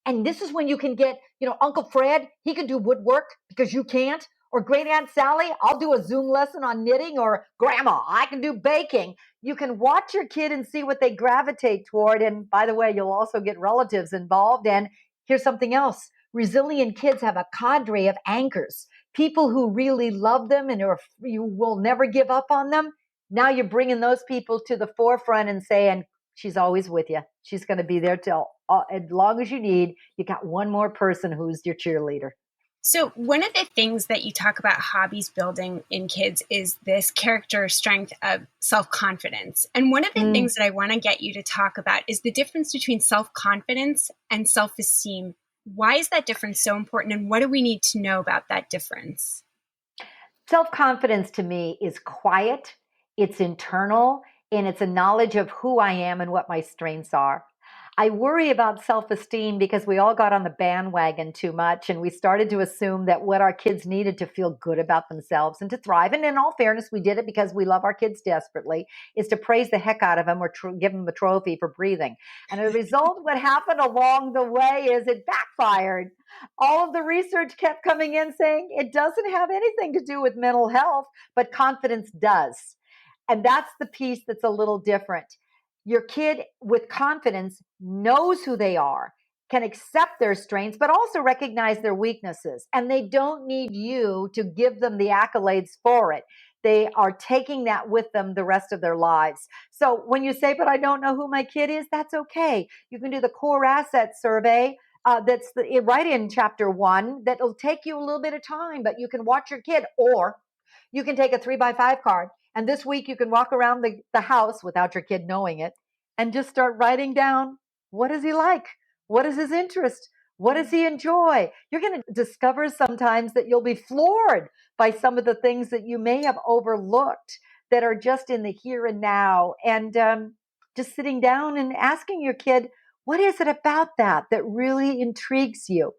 and this is when you can get, Uncle Fred, he can do woodwork because you can't, or Great Aunt Sally, I'll do a Zoom lesson on knitting, or Grandma, I can do baking. You can watch your kid and see what they gravitate toward. And by the way, you'll also get relatives involved. And here's something else. Resilient kids have a cadre of anchors, people who really love them and you will never give up on them. Now you're bringing those people to the forefront and saying, she's always with you. She's going to be there till as long as you need. You got one more person who's your cheerleader. So one of the things that you talk about hobbies building in kids is this character strength of self-confidence. And one of the things that I want to get you to talk about is the difference between self-confidence and self-esteem. Why is that difference so important? And what do we need to know about that difference? Self-confidence to me is quiet, it's internal, and it's a knowledge of who I am and what my strengths are. I worry about self-esteem because we all got on the bandwagon too much and we started to assume that what our kids needed to feel good about themselves and to thrive, and in all fairness, we did it because we love our kids desperately, is to praise the heck out of them or give them a trophy for breathing. And as a result, what happened along the way is it backfired. All of the research kept coming in saying it doesn't have anything to do with mental health, but confidence does. And that's the piece that's a little different. Your kid with confidence knows who they are, can accept their strengths, but also recognize their weaknesses. And they don't need you to give them the accolades for it. They are taking that with them the rest of their lives. So when you say, but I don't know who my kid is, that's okay. You can do the core asset survey. That's right in chapter 1. That'll take you a little bit of time, but you can watch your kid, or you can take a 3x5 card. And this week you can walk around the house without your kid knowing it and just start writing down, what does he like? What is his interest? What does he enjoy? You're going to discover sometimes that you'll be floored by some of the things that you may have overlooked that are just in the here and now. And just sitting down and asking your kid, what is it about that really intrigues you?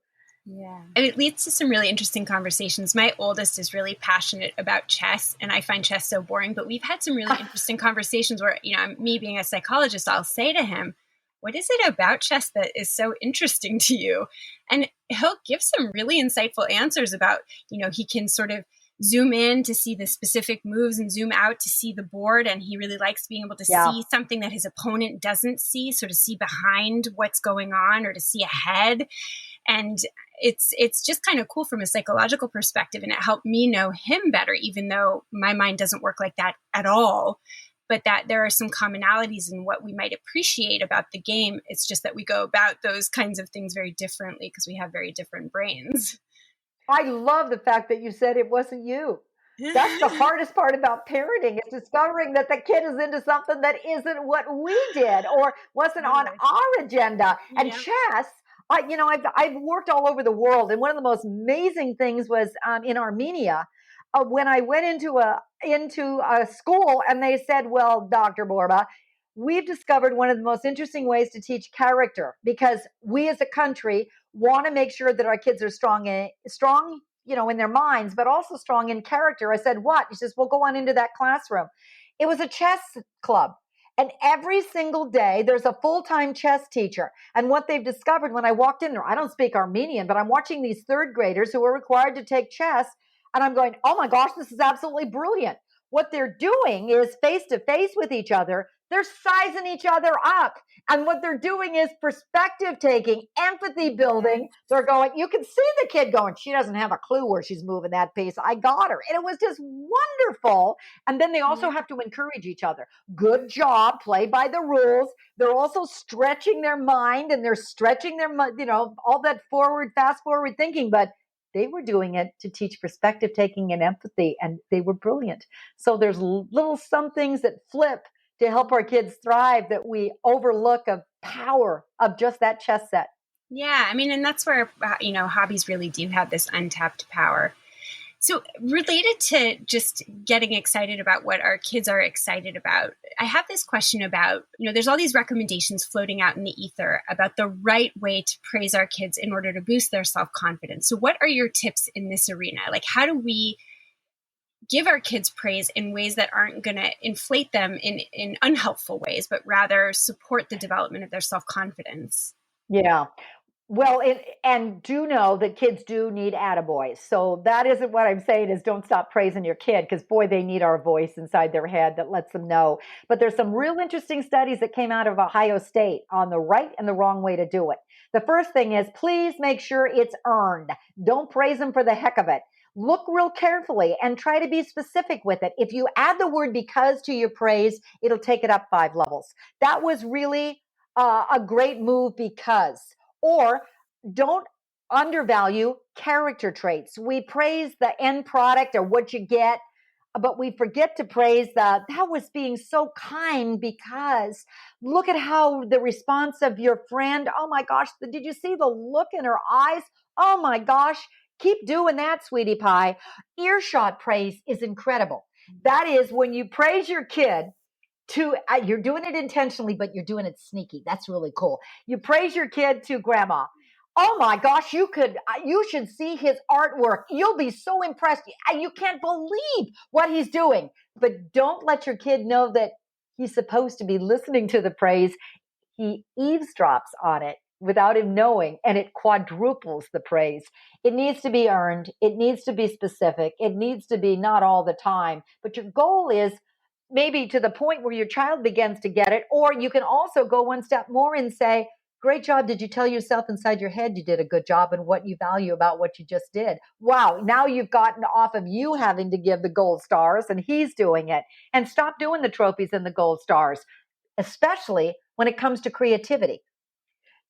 Yeah. And it leads to some really interesting conversations. My oldest is really passionate about chess, and I find chess so boring, but we've had some really interesting conversations where, me being a psychologist, I'll say to him, what is it about chess that is so interesting to you? And he'll give some really insightful answers about, he can sort of zoom in to see the specific moves and zoom out to see the board. And he really likes being able to see something that his opponent doesn't see. So to see behind what's going on or to see ahead. And it's just kind of cool from a psychological perspective. And it helped me know him better, even though my mind doesn't work like that at all. But that there are some commonalities in what we might appreciate about the game. It's just that we go about those kinds of things very differently because we have very different brains. I love the fact that you said it wasn't you. That's the hardest part about parenting, is discovering that the kid is into something that isn't what we did or wasn't on our agenda. And chess, I've worked all over the world. And one of the most amazing things was in Armenia, when I went into a school and they said, well, Dr. Borba, we've discovered one of the most interesting ways to teach character, because we as a country want to make sure that our kids are strong, in their minds, but also strong in character. I said, what? He says, well, go on into that classroom. It was a chess club. And every single day there's a full-time chess teacher. And what they've discovered when I walked in there, I don't speak Armenian, but I'm watching these third graders who are required to take chess. And I'm going, oh my gosh, this is absolutely brilliant. what they're doing is face to face with each other, they're sizing each other up. And what they're doing is perspective taking, empathy building. They're going, you can see the kid going, she doesn't have a clue where she's moving that pace. I got her. And it was just wonderful. And then they also have to encourage each other. Good job, play by the rules. They're also stretching their mind and they're stretching their, all that fast forward thinking. But they were doing it to teach perspective taking and empathy, and they were brilliant. So there's some things that flip to help our kids thrive that we overlook of power of just that chess set. Yeah, I mean, and that's where, hobbies really do have this untapped power. So related to just getting excited about what our kids are excited about, I have this question about, there's all these recommendations floating out in the ether about the right way to praise our kids in order to boost their self-confidence. So what are your tips in this arena? Like, how do we give our kids praise in ways that aren't going to inflate them in unhelpful ways, but rather support the development of their self-confidence? Yeah. Well, and do know that kids do need attaboys. So that isn't what I'm saying is don't stop praising your kid, because boy, they need our voice inside their head that lets them know. But there's some real interesting studies that came out of Ohio State on the right and the wrong way to do it. The first thing is, please make sure it's earned. Don't praise them for the heck of it. Look real carefully and try to be specific with it. If you add the word because to your praise, it'll take it up 5 levels. That was really a great move because. Or don't undervalue character traits. We praise the end product or what you get, but we forget to praise that was being so kind, because look at how the response of your friend, oh my gosh, did you see the look in her eyes? Oh my gosh, keep doing that, sweetie pie. Earshot praise is incredible. That is when you praise your kid, you're doing it intentionally, but you're doing it sneaky. That's really cool. You praise your kid to grandma. Oh my gosh, you should see his artwork. You'll be so impressed. You can't believe what he's doing. But don't let your kid know that he's supposed to be listening to the praise. He eavesdrops on it without him knowing, and it quadruples the praise. It needs to be earned. It needs to be specific. It needs to be not all the time. But your goal is maybe to the point where your child begins to get it. Or you can also go one step more and say, great job. Did you tell yourself inside your head you did a good job and what you value about what you just did? Wow. Now you've gotten off of you having to give the gold stars and he's doing it. And stop doing the trophies and the gold stars, especially when it comes to creativity.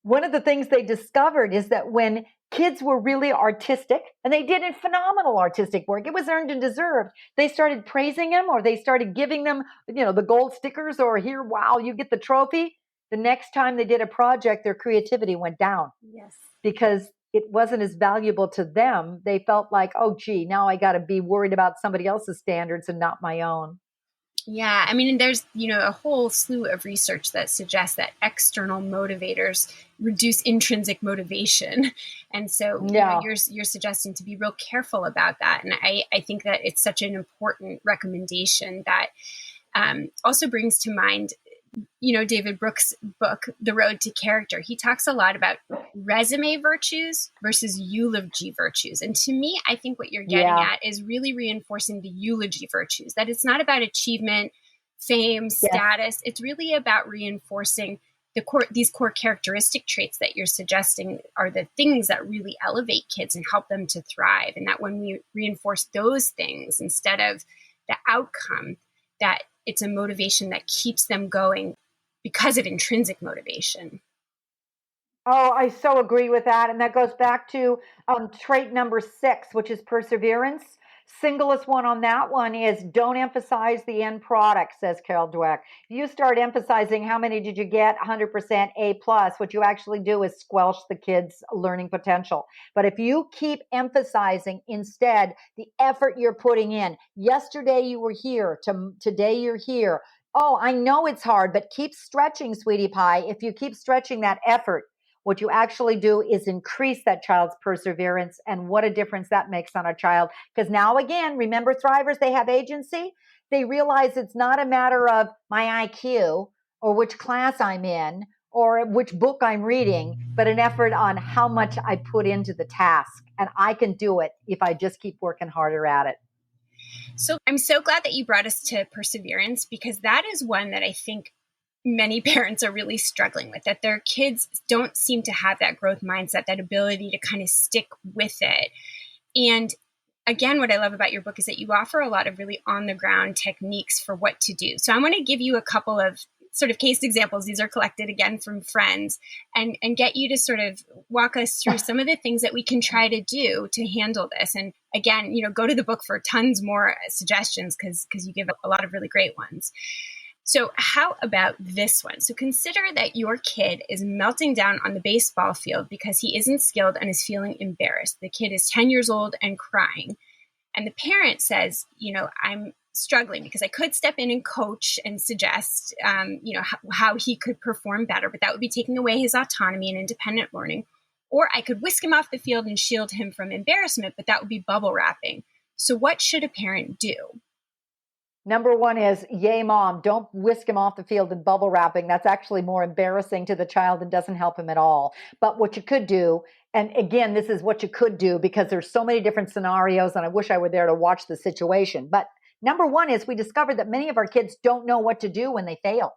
One of the things they discovered is that when kids were really artistic and they did phenomenal artistic work, it was earned and deserved, they started praising them, or they started giving them, the gold stickers, or here, wow, you get the trophy. The next time they did a project, their creativity went down. Yes. Because it wasn't as valuable to them. They felt like, oh, gee, now I got to be worried about somebody else's standards and not my own. Yeah, I mean, there's, a whole slew of research that suggests that external motivators reduce intrinsic motivation. And so you're suggesting to be real careful about that. And I think that it's such an important recommendation that also brings to mind, David Brooks' book, The Road to Character. He talks a lot about resume virtues versus eulogy virtues. And to me, I think what you're getting at is really reinforcing the eulogy virtues, that it's not about achievement, fame, status. It's really about reinforcing these core characteristic traits that you're suggesting are the things that really elevate kids and help them to thrive. And that when we reinforce those things instead of the outcome, that it's a motivation that keeps them going because of intrinsic motivation. Oh, I so agree with that. And that goes back to trait number 6, which is perseverance. Singlest one on that one is don't emphasize the end product, says Carol Dweck. If you start emphasizing how many did you get, 100% A+, what you actually do is squelch the kids' learning potential. But if you keep emphasizing instead the effort you're putting in, yesterday you were here, today you're here. Oh, I know it's hard, but keep stretching, sweetie pie. If you keep stretching that effort, what you actually do is increase that child's perseverance, and what a difference that makes on a child. Because now, again, remember thrivers, they have agency. They realize it's not a matter of my IQ or which class I'm in or which book I'm reading, but an effort on how much I put into the task. And I can do it if I just keep working harder at it. So I'm so glad that you brought us to perseverance, because that is one that I think many parents are really struggling with, that their kids don't seem to have that growth mindset, that ability to kind of stick with it. And again, what I love about your book is that you offer a lot of really on the ground techniques for what to do. So I want to give you a couple of sort of case examples. These are collected again from friends, and get you to sort of walk us through some of the things that we can try to do to handle this. And again, go to the book for tons more suggestions, because you give a lot of really great ones. So how about this one? So consider that your kid is melting down on the baseball field because he isn't skilled and is feeling embarrassed. The kid is 10 years old and crying. And the parent says, I'm struggling because I could step in and coach and suggest, how he could perform better, but that would be taking away his autonomy and independent learning. Or I could whisk him off the field and shield him from embarrassment, but that would be bubble wrapping. So what should a parent do? Number one is, yay, mom, don't whisk him off the field in bubble wrapping. That's actually more embarrassing to the child and doesn't help him at all. But what you could do, and again, this is what you could do because there's so many different scenarios and I wish I were there to watch the situation. But number one is, we discovered that many of our kids don't know what to do when they fail.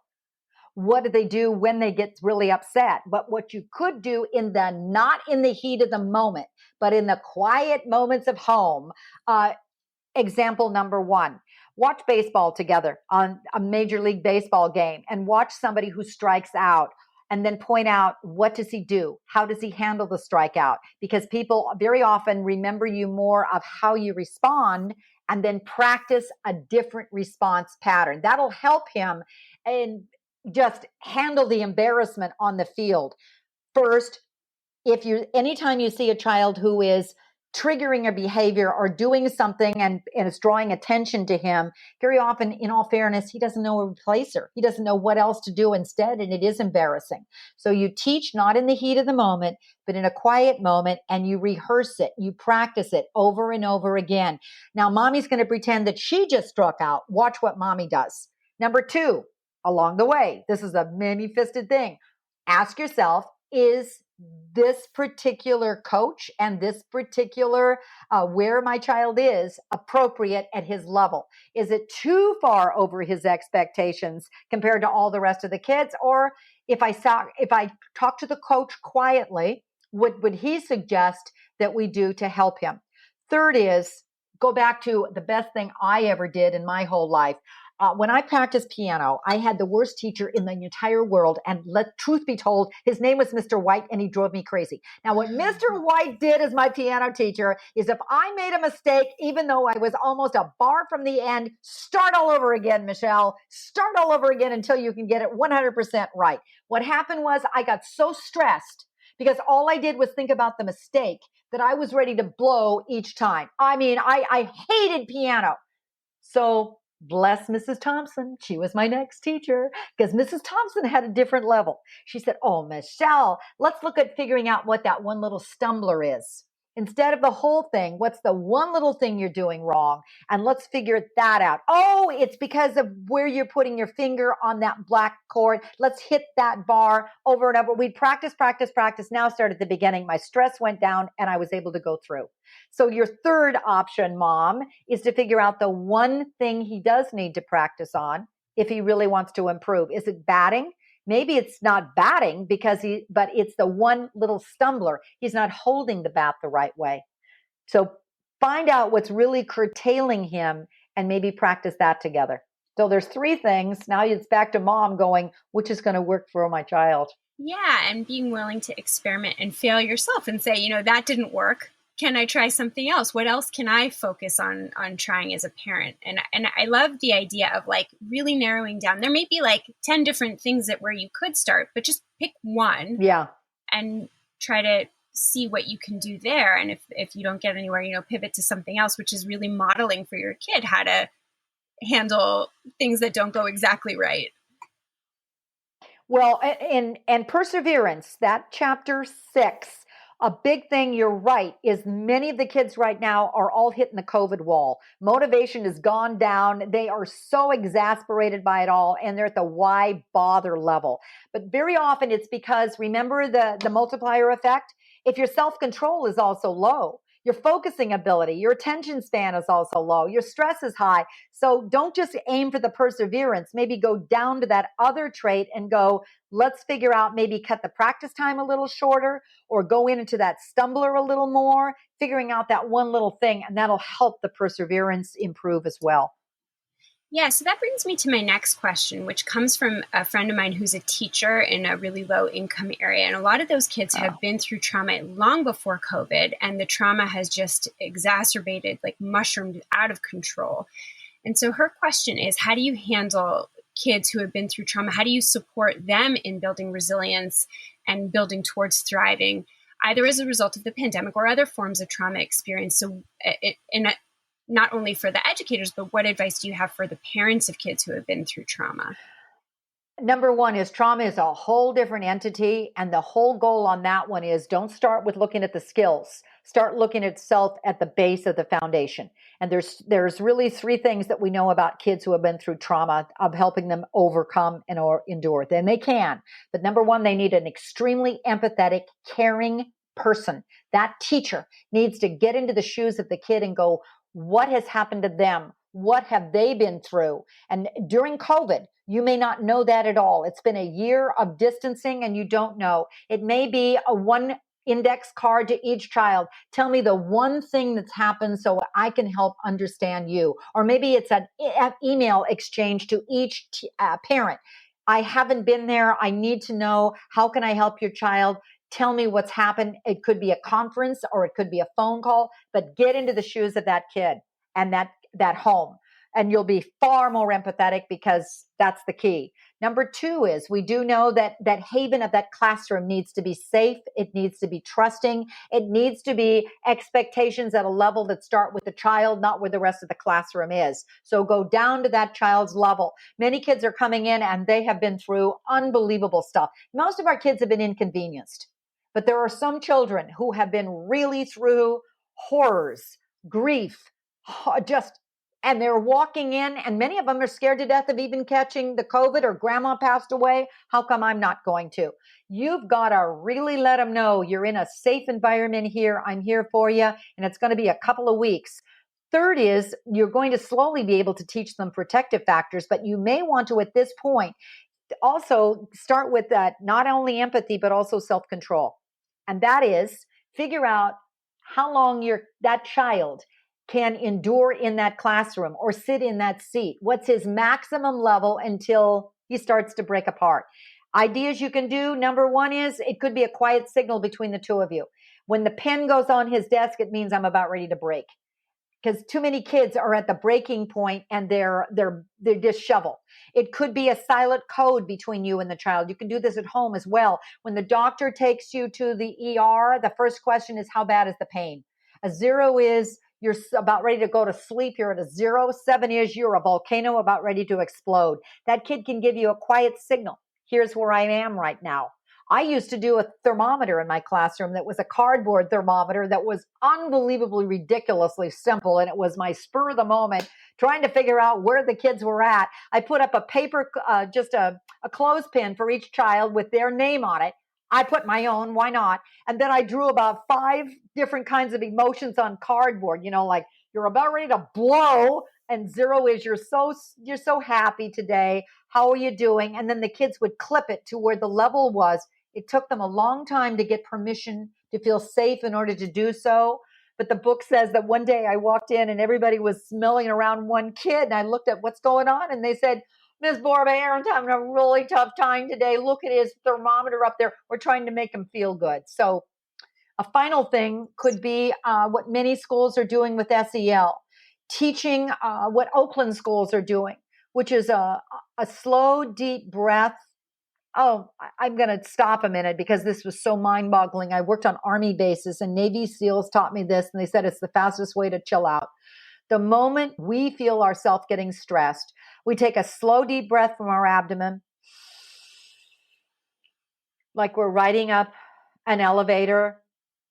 What do they do when they get really upset? But what you could do not in the heat of the moment, but in the quiet moments of home, example number one, watch baseball together on a Major League Baseball game and watch somebody who strikes out and then point out, what does he do? How does he handle the strikeout? Because people very often remember you more of how you respond, and then practice a different response pattern. That'll help him and just handle the embarrassment on the field. First, anytime you see a child who is triggering a behavior or doing something and it's drawing attention to him, very often, in all fairness, he doesn't know a replacer. He doesn't know what else to do instead, and it is embarrassing. So you teach not in the heat of the moment, but in a quiet moment, and you rehearse it. You practice it over and over again. Now, mommy's going to pretend that she just struck out. Watch what mommy does. Number two, along the way, this is a many-fisted thing. Ask yourself, is this particular coach and this particular where my child is appropriate at his level? Is it too far over his expectations compared to all the rest of the kids? Or if I talk to the coach quietly, what would he suggest that we do to help him? Third is, go back to the best thing I ever did in my whole life. When I practiced piano, I had the worst teacher in the entire world. And truth be told, his name was Mr. White, and he drove me crazy. Now, what Mr. White did as my piano teacher is, if I made a mistake, even though I was almost a bar from the end, start all over again, Michelle. Start all over again until you can get it 100% right. What happened was, I got so stressed because all I did was think about the mistake that I was ready to blow each time. I mean, I hated piano. So bless Mrs. Thompson. She was my next teacher, because Mrs. Thompson had a different level. She said, oh, Michelle, let's look at figuring out what that one little stumbler is. Instead of the whole thing, what's the one little thing you're doing wrong? And let's figure that out. Oh, it's because of where you're putting your finger on that black chord. Let's hit that bar over and over. We'd practice. Now start at the beginning. My stress went down and I was able to go through. So your third option, mom, is to figure out the one thing he does need to practice on if he really wants to improve. Is it batting? Maybe it's not batting but it's the one little stumbler. He's not holding the bat the right way. So find out what's really curtailing him and maybe practice that together. So there's three things. Now it's back to mom going, which is going to work for my child? Yeah, and being willing to experiment and fail yourself and say, that didn't work. Can I try something else? What else can I focus on trying as a parent? And I love the idea of really narrowing down. There may be 10 different things where you could start, but just pick one. Yeah. And try to see what you can do there. And if you don't get anywhere, pivot to something else, which is really modeling for your kid how to handle things that don't go exactly right. Well, and perseverance, that chapter 6, a big thing, you're right, is many of the kids right now are all hitting the COVID wall. Motivation has gone down. They are so exasperated by it all, and they're at the why bother level. But very often it's because, remember the multiplier effect? If your self-control is also low, your focusing ability, your attention span is also low, your stress is high. So don't just aim for the perseverance. Maybe go down to that other trait and go, let's figure out, maybe cut the practice time a little shorter, or go into that stumbler a little more, figuring out that one little thing, and that'll help the perseverance improve as well. Yeah, so that brings me to my next question, which comes from a friend of mine who's a teacher in a really low income area. And a lot of those kids have been through trauma long before COVID, and the trauma has just exacerbated, like mushroomed out of control. And so her question is, how do you handle kids who have been through trauma? How do you support them in building resilience and building towards thriving, either as a result of the pandemic or other forms of trauma experience? So not only for the educators, but what advice do you have for the parents of kids who have been through trauma? Number one is trauma is a whole different entity. And the whole goal on that one is, don't start with looking at the skills. Start looking at self at the base of the foundation. And there's really three things that we know about kids who have been through trauma, of helping them overcome and or endure. Then they can. But number one, they need an extremely empathetic, caring person. That teacher needs to get into the shoes of the kid and go, what has happened to them? What have they been through? And during COVID, you may not know that at all. It's been a year of distancing and you don't know. It may be a one index card to each child. Tell me the one thing that's happened so I can help understand you. Or maybe it's an email exchange to each parent. I haven't been there. I need to know, how can I help your child? Tell me what's happened. It could be a conference or it could be a phone call, but get into the shoes of that kid and that home. And you'll be far more empathetic, because that's the key. Number two is, we do know that that haven of that classroom needs to be safe. It needs to be trusting. It needs to be expectations at a level that start with the child, not where the rest of the classroom is. So go down to that child's level. Many kids are coming in and they have been through unbelievable stuff. Most of our kids have been inconvenienced, but there are some children who have been really through horrors, grief, and they're walking in, and many of them are scared to death of even catching the COVID, or grandma passed away. How come I'm not going to? You've got to really let them know you're in a safe environment here. I'm here for you. And it's going to be a couple of weeks. Third is, you're going to slowly be able to teach them protective factors, but you may want to, at this point, also start with that, not only empathy, but also self-control. And that is, figure out how long that child can endure in that classroom or sit in that seat. What's his maximum level until he starts to break apart? Ideas you can do. Number one is, it could be a quiet signal between the two of you. When the pen goes on his desk, it means I'm about ready to break. Because too many kids are at the breaking point and they're disheveled. It could be a silent code between you and the child. You can do this at home as well. When the doctor takes you to the ER, the first question is, how bad is the pain? A 0 is, you're about ready to go to sleep. You're at a 0. 7 is, you're a volcano about ready to explode. That kid can give you a quiet signal. Here's where I am right now. I used to do a thermometer in my classroom that was a cardboard thermometer that was unbelievably ridiculously simple. And it was my spur of the moment, trying to figure out where the kids were at. I put up a paper, just a clothespin for each child with their name on it. I put my own, why not? And then I drew about 5 different kinds of emotions on cardboard, like you're about ready to blow, and 0 is, you're so happy today. How are you doing? And then the kids would clip it to where the level was. It took them a long time to get permission to feel safe in order to do so. But the book says that one day I walked in and everybody was smelling around one kid, and I looked at what's going on, and they said, Ms. Borba, Aaron's having a really tough time today. Look at his thermometer up there. We're trying to make him feel good. So a final thing could be what many schools are doing with SEL, teaching what Oakland schools are doing, which is a slow, deep breath. Oh, I'm going to stop a minute because this was so mind-boggling. I worked on Army bases, and Navy SEALs taught me this, and they said it's the fastest way to chill out. The moment we feel ourselves getting stressed, we take a slow, deep breath from our abdomen, like we're riding up an elevator.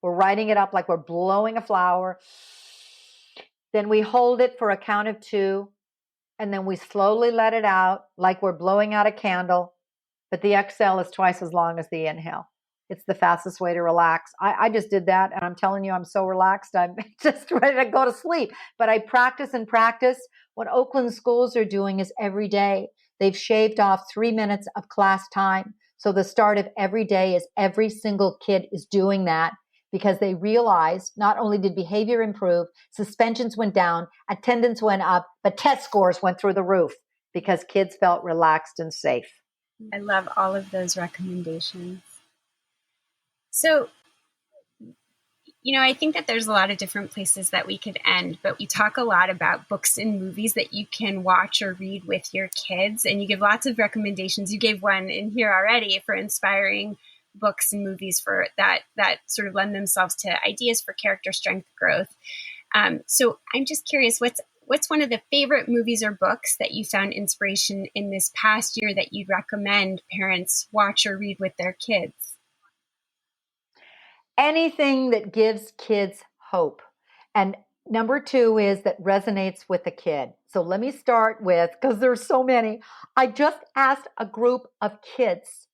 We're riding it up like we're blowing a flower. Then we hold it for a count of 2, and then we slowly let it out like we're blowing out a candle. But the exhale is twice as long as the inhale. It's the fastest way to relax. I just did that, and I'm telling you, I'm so relaxed. I'm just ready to go to sleep. But I practice and practice. What Oakland schools are doing is every day they've shaved off 3 minutes of class time. So the start of every day is every single kid is doing that because they realized not only did behavior improve, suspensions went down, attendance went up, but test scores went through the roof because kids felt relaxed and safe. I love all of those recommendations. So, I think that there's a lot of different places that we could end, but we talk a lot about books and movies that you can watch or read with your kids, and you give lots of recommendations. You gave one in here already for inspiring books and movies for that sort of lend themselves to ideas for character strength growth. So I'm just curious, what's one of the favorite movies or books that you found inspiration in this past year that you'd recommend parents watch or read with their kids? Anything that gives kids hope. And number two is that resonates with the kid. So let me start with, because there's so many. I just asked a group of kids,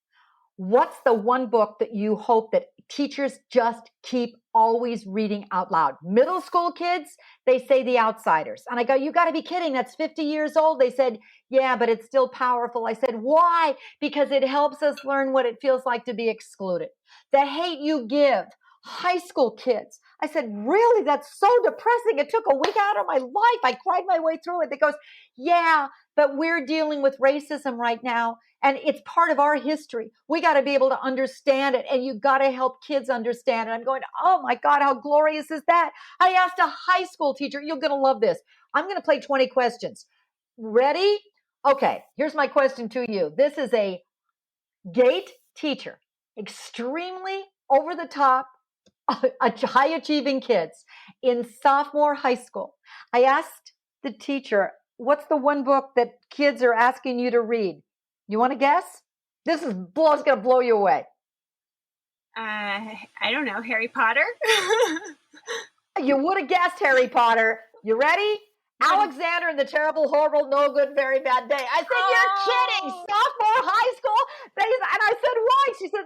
what's the one book that you hope that teachers just keep always reading out loud? Middle school kids, they say The Outsiders. And I go, you got to be kidding. That's 50 years old. They said, yeah, but it's still powerful. I said, why? Because it helps us learn what it feels like to be excluded. The Hate You Give. High school kids. I said, really? That's so depressing. It took a week out of my life. I cried my way through it. They goes, yeah, but we're dealing with racism right now. And it's part of our history. We got to be able to understand it. And you got to help kids understand it. I'm going, oh my God, how glorious is that? I asked a high school teacher, you're going to love this. I'm going to play 20 questions. Ready? Okay, here's my question to you. This is a GATE teacher, extremely over the top, high achieving kids in sophomore high school. I asked the teacher, what's the one book that kids are asking you to read? You want to guess? This is going to blow you away. I don't know, Harry Potter? You would have guessed Harry Potter. You ready? Alexander and the Terrible, Horrible, No Good, Very Bad Day. I said, you're kidding. Sophomore high school? And I said, why? She says,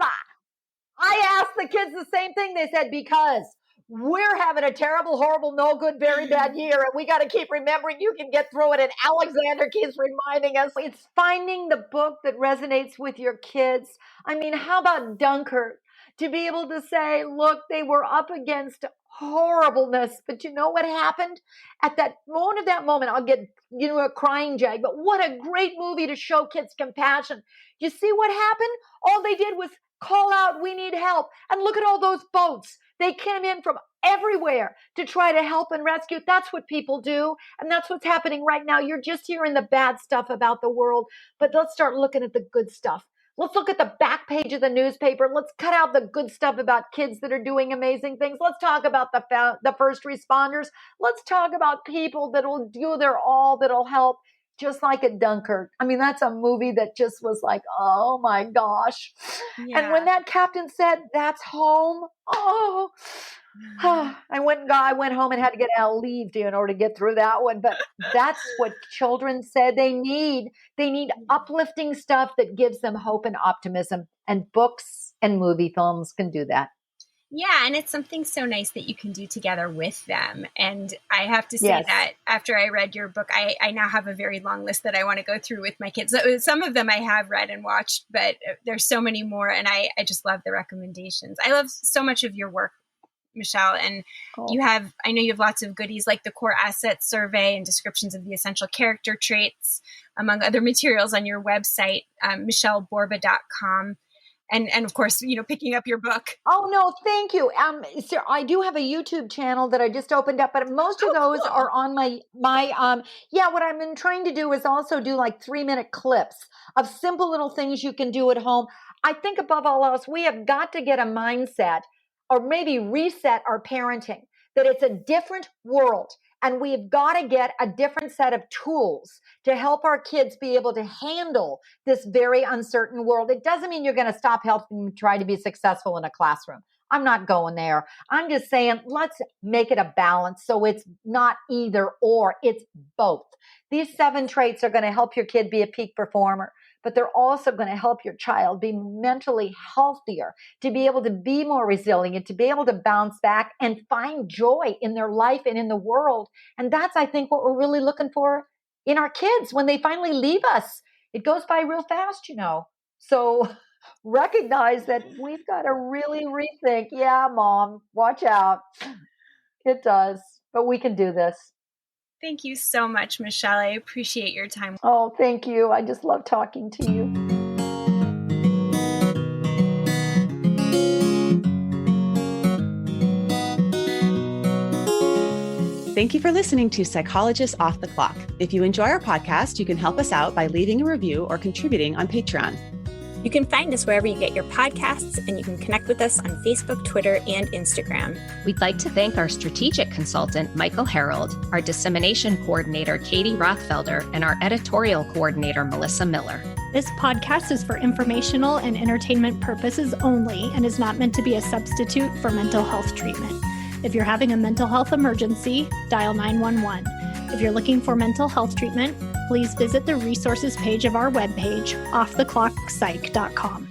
I asked the kids the same thing. They said, because we're having a terrible, horrible, no good, very bad year, and we got to keep remembering you can get through it. And Alexander keeps reminding us. It's finding the book that resonates with your kids. I mean, how about Dunkirk? To be able to say, look, they were up against horribleness, but you know what happened? At that moment, I'll get, a crying jag, but what a great movie to show kids compassion. You see what happened? All they did was call out, we need help. And look at all those boats. They came in from everywhere to try to help and rescue. That's what people do. And that's what's happening right now. You're just hearing the bad stuff about the world, but let's start looking at the good stuff. Let's look at the back page of the newspaper. Let's cut out the good stuff about kids that are doing amazing things. Let's talk about the first responders. Let's talk about people that will do their all, that'll help. Just like at Dunkirk. I mean, that's a movie that just was like, oh my gosh. Yeah. And when that captain said, that's home, I went home and had to get out leave in order to get through that one. But that's what children said they need. They need uplifting stuff that gives them hope and optimism. And books and movie films can do that. Yeah, and it's something so nice that you can do together with them. And I have to say that after I read your book, I now have a very long list that I want to go through with my kids. Some of them I have read and watched, but there's so many more. And I just love the recommendations. I love so much of your work, Michele. And I know you have lots of goodies like the core assets survey and descriptions of the essential character traits, among other materials on your website, michelborba.com. And of course, picking up your book. Oh, no, thank you. So I do have a YouTube channel that I just opened up, but most of those are on my what I've been trying to do is also do like 3-minute clips of simple little things you can do at home. I think above all else, we have got to get a mindset or maybe reset our parenting, that it's a different world. And we've got to get a different set of tools to help our kids be able to handle this very uncertain world. It doesn't mean you're going to stop helping them try to be successful in a classroom. I'm not going there. I'm just saying, let's make it a balance so it's not either or, it's both. These 7 traits are going to help your kid be a peak performer, but they're also going to help your child be mentally healthier, to be able to be more resilient, to be able to bounce back and find joy in their life and in the world. And that's, I think, what we're really looking for in our kids when they finally leave us. It goes by real fast, So recognize that we've got to really rethink. Yeah, Mom, watch out. It does, but we can do this. Thank you so much, Michele. I appreciate your time. Oh, thank you. I just love talking to you. Thank you for listening to Psychologists Off the Clock. If you enjoy our podcast, you can help us out by leaving a review or contributing on Patreon. You can find us wherever you get your podcasts, and you can connect with us on Facebook, Twitter, and Instagram. We'd like to thank our strategic consultant, Michael Harold, our dissemination coordinator, Katie Rothfelder, and our editorial coordinator, Melissa Miller. This podcast is for informational and entertainment purposes only and is not meant to be a substitute for mental health treatment. If you're having a mental health emergency, dial 911. If you're looking for mental health treatment, please visit the resources page of our webpage, offtheclockpsych.com.